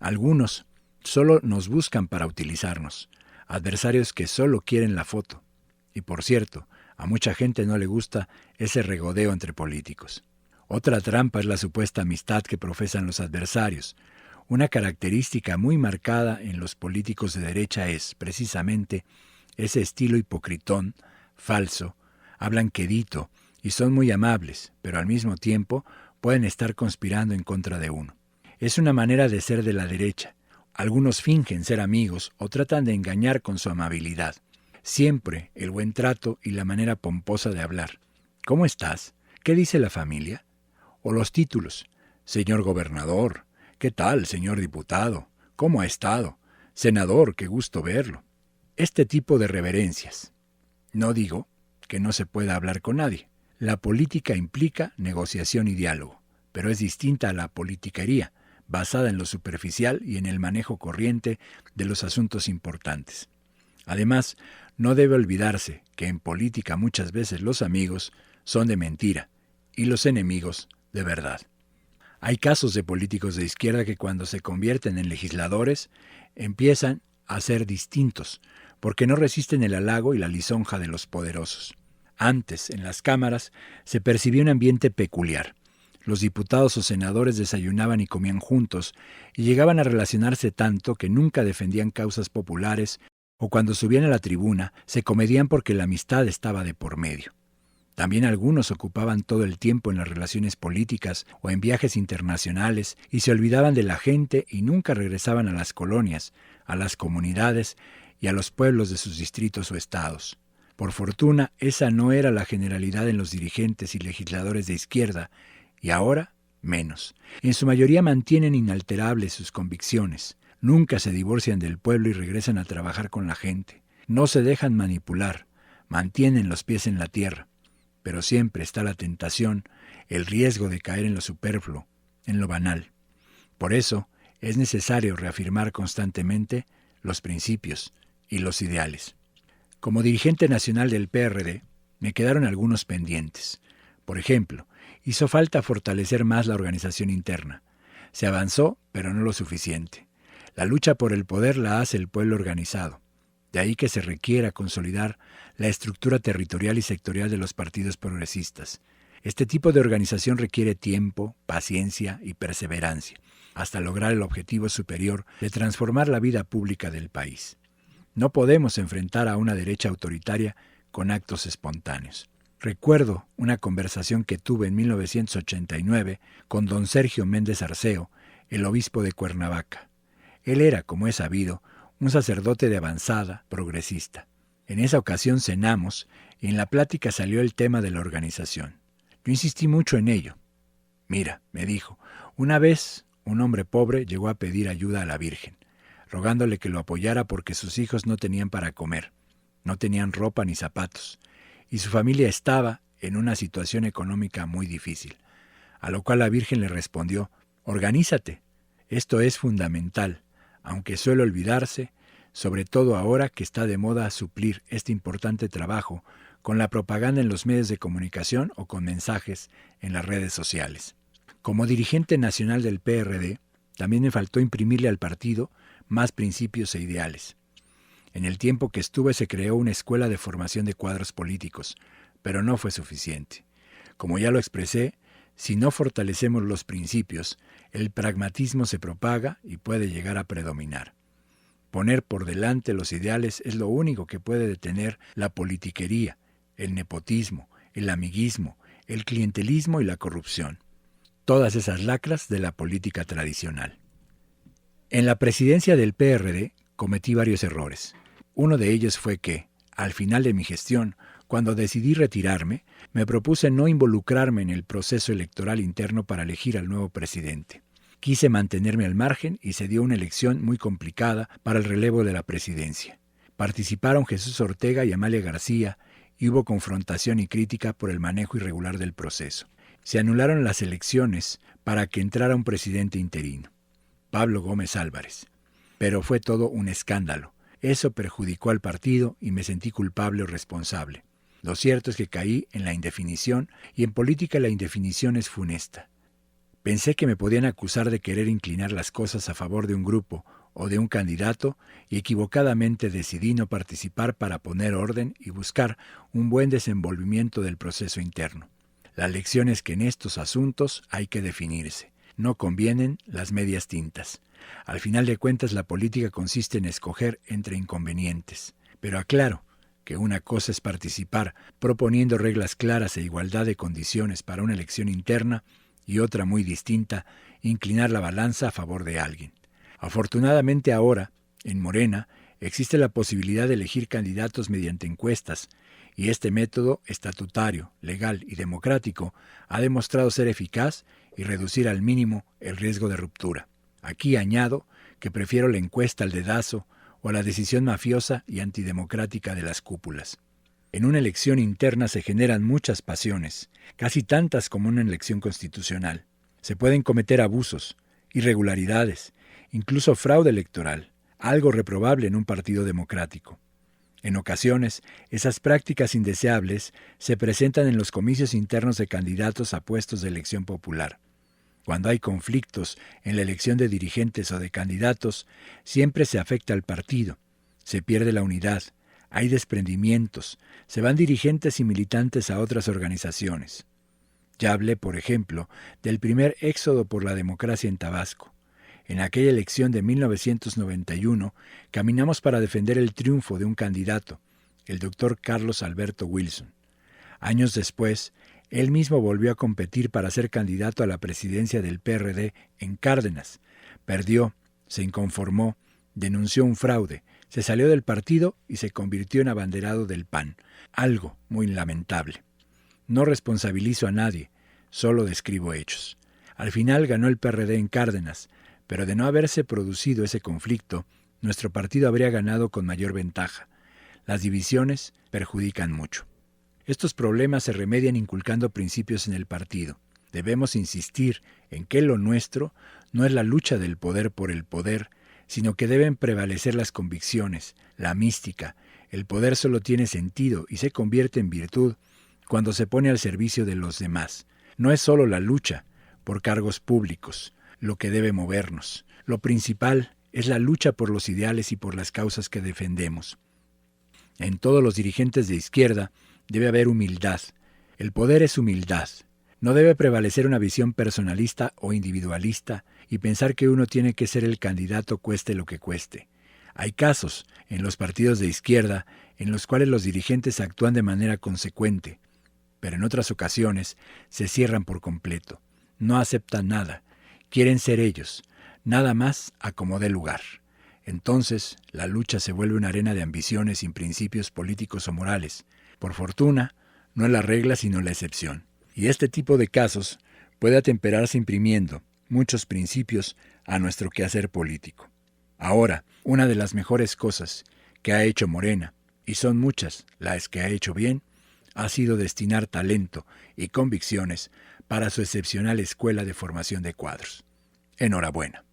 Algunos solo nos buscan para utilizarnos, adversarios que solo quieren la foto. Y por cierto, a mucha gente no le gusta ese regodeo entre políticos. Otra trampa es la supuesta amistad que profesan los adversarios. Una característica muy marcada en los políticos de derecha es, precisamente, ese estilo hipocritón, falso, hablan quedito y son muy amables, pero al mismo tiempo pueden estar conspirando en contra de uno. Es una manera de ser de la derecha. Algunos fingen ser amigos o tratan de engañar con su amabilidad. Siempre el buen trato y la manera pomposa de hablar. ¿Cómo estás? ¿Qué dice la familia? O los títulos. Señor gobernador. ¿Qué tal, señor diputado? ¿Cómo ha estado? Senador, qué gusto verlo. Este tipo de reverencias. No digo que no se pueda hablar con nadie. La política implica negociación y diálogo, pero es distinta a la politiquería, basada en lo superficial y en el manejo corriente de los asuntos importantes. Además, no debe olvidarse que en política muchas veces los amigos son de mentira y los enemigos de verdad. Hay casos de políticos de izquierda que cuando se convierten en legisladores empiezan a ser distintos, porque no resisten el halago y la lisonja de los poderosos. Antes, en las cámaras, se percibía un ambiente peculiar. Los diputados o senadores desayunaban y comían juntos y llegaban a relacionarse tanto que nunca defendían causas populares o cuando subían a la tribuna se comedían porque la amistad estaba de por medio. También algunos ocupaban todo el tiempo en las relaciones políticas o en viajes internacionales y se olvidaban de la gente y nunca regresaban a las colonias, a las comunidades y a los pueblos de sus distritos o estados. Por fortuna, esa no era la generalidad en los dirigentes y legisladores de izquierda, y ahora menos. En su mayoría mantienen inalterables sus convicciones. Nunca se divorcian del pueblo y regresan a trabajar con la gente. No se dejan manipular, mantienen los pies en la tierra. Pero siempre está la tentación, el riesgo de caer en lo superfluo, en lo banal. Por eso es necesario reafirmar constantemente los principios y los ideales. Como dirigente nacional del PRD, me quedaron algunos pendientes. Por ejemplo, hizo falta fortalecer más la organización interna. Se avanzó, pero no lo suficiente. La lucha por el poder la hace el pueblo organizado. De ahí que se requiera consolidar la estructura territorial y sectorial de los partidos progresistas. Este tipo de organización requiere tiempo, paciencia y perseverancia, hasta lograr el objetivo superior de transformar la vida pública del país. No podemos enfrentar a una derecha autoritaria con actos espontáneos. Recuerdo una conversación que tuve en 1989 con don Sergio Méndez Arceo, el obispo de Cuernavaca. Él era, como es sabido, un sacerdote de avanzada, progresista. En esa ocasión cenamos y en la plática salió el tema de la organización. Yo insistí mucho en ello. Mira, me dijo, una vez un hombre pobre llegó a pedir ayuda a la Virgen, rogándole que lo apoyara porque sus hijos no tenían para comer, no tenían ropa ni zapatos, y su familia estaba en una situación económica muy difícil. A lo cual la Virgen le respondió, organízate, esto es fundamental, aunque suele olvidarse, sobre todo ahora que está de moda suplir este importante trabajo con la propaganda en los medios de comunicación o con mensajes en las redes sociales. Como dirigente nacional del PRD, también me faltó imprimirle al partido más principios e ideales. En el tiempo que estuve se creó una escuela de formación de cuadros políticos, pero no fue suficiente. Como ya lo expresé, si no fortalecemos los principios, el pragmatismo se propaga y puede llegar a predominar. Poner por delante los ideales es lo único que puede detener la politiquería, el nepotismo, el amiguismo, el clientelismo y la corrupción. Todas esas lacras de la política tradicional. En la presidencia del PRD cometí varios errores. Uno de ellos fue que, al final de mi gestión, cuando decidí retirarme, me propuse no involucrarme en el proceso electoral interno para elegir al nuevo presidente. Quise mantenerme al margen y se dio una elección muy complicada para el relevo de la presidencia. Participaron Jesús Ortega y Amalia García y hubo confrontación y crítica por el manejo irregular del proceso. Se anularon las elecciones para que entrara un presidente interino, Pablo Gómez Álvarez. Pero fue todo un escándalo. Eso perjudicó al partido y me sentí culpable o responsable. Lo cierto es que caí en la indefinición y en política la indefinición es funesta. Pensé que me podían acusar de querer inclinar las cosas a favor de un grupo o de un candidato y equivocadamente decidí no participar para poner orden y buscar un buen desenvolvimiento del proceso interno. La lección es que en estos asuntos hay que definirse. No convienen las medias tintas. Al final de cuentas la política consiste en escoger entre inconvenientes. Pero aclaro que una cosa es participar proponiendo reglas claras e igualdad de condiciones para una elección interna y otra muy distinta, inclinar la balanza a favor de alguien. Afortunadamente ahora, en Morena, existe la posibilidad de elegir candidatos mediante encuestas, y este método estatutario, legal y democrático ha demostrado ser eficaz y reducir al mínimo el riesgo de ruptura. Aquí añado que prefiero la encuesta al dedazo o a la decisión mafiosa y antidemocrática de las cúpulas. En una elección interna se generan muchas pasiones, casi tantas como una elección constitucional. Se pueden cometer abusos, irregularidades, incluso fraude electoral, algo reprobable en un partido democrático. En ocasiones, esas prácticas indeseables se presentan en los comicios internos de candidatos a puestos de elección popular. Cuando hay conflictos en la elección de dirigentes o de candidatos, siempre se afecta al partido, se pierde la unidad, hay desprendimientos, se van dirigentes y militantes a otras organizaciones. Ya hablé, por ejemplo, del primer éxodo por la democracia en Tabasco. En aquella elección de 1991, caminamos para defender el triunfo de un candidato, el doctor Carlos Alberto Wilson. Años después, él mismo volvió a competir para ser candidato a la presidencia del PRD en Cárdenas. Perdió, se inconformó, denunció un fraude, se salió del partido y se convirtió en abanderado del PAN, algo muy lamentable. No responsabilizo a nadie, solo describo hechos. Al final ganó el PRD en Cárdenas, pero de no haberse producido ese conflicto, nuestro partido habría ganado con mayor ventaja. Las divisiones perjudican mucho. Estos problemas se remedian inculcando principios en el partido. Debemos insistir en que lo nuestro no es la lucha del poder por el poder, sino que deben prevalecer las convicciones, la mística. El poder solo tiene sentido y se convierte en virtud cuando se pone al servicio de los demás. No es solo la lucha por cargos públicos lo que debe movernos. Lo principal es la lucha por los ideales y por las causas que defendemos. En todos los dirigentes de izquierda debe haber humildad. El poder es humildad. No debe prevalecer una visión personalista o individualista y pensar que uno tiene que ser el candidato cueste lo que cueste. Hay casos en los partidos de izquierda en los cuales los dirigentes actúan de manera consecuente, pero en otras ocasiones se cierran por completo. No aceptan nada. Quieren ser ellos. Nada más acomode lugar. Entonces, la lucha se vuelve una arena de ambiciones sin principios políticos o morales. Por fortuna, no es la regla sino la excepción. Y este tipo de casos puede atemperarse imprimiendo muchos principios a nuestro quehacer político. Ahora, una de las mejores cosas que ha hecho Morena, y son muchas las que ha hecho bien, ha sido destinar talento y convicciones para su excepcional escuela de formación de cuadros. Enhorabuena.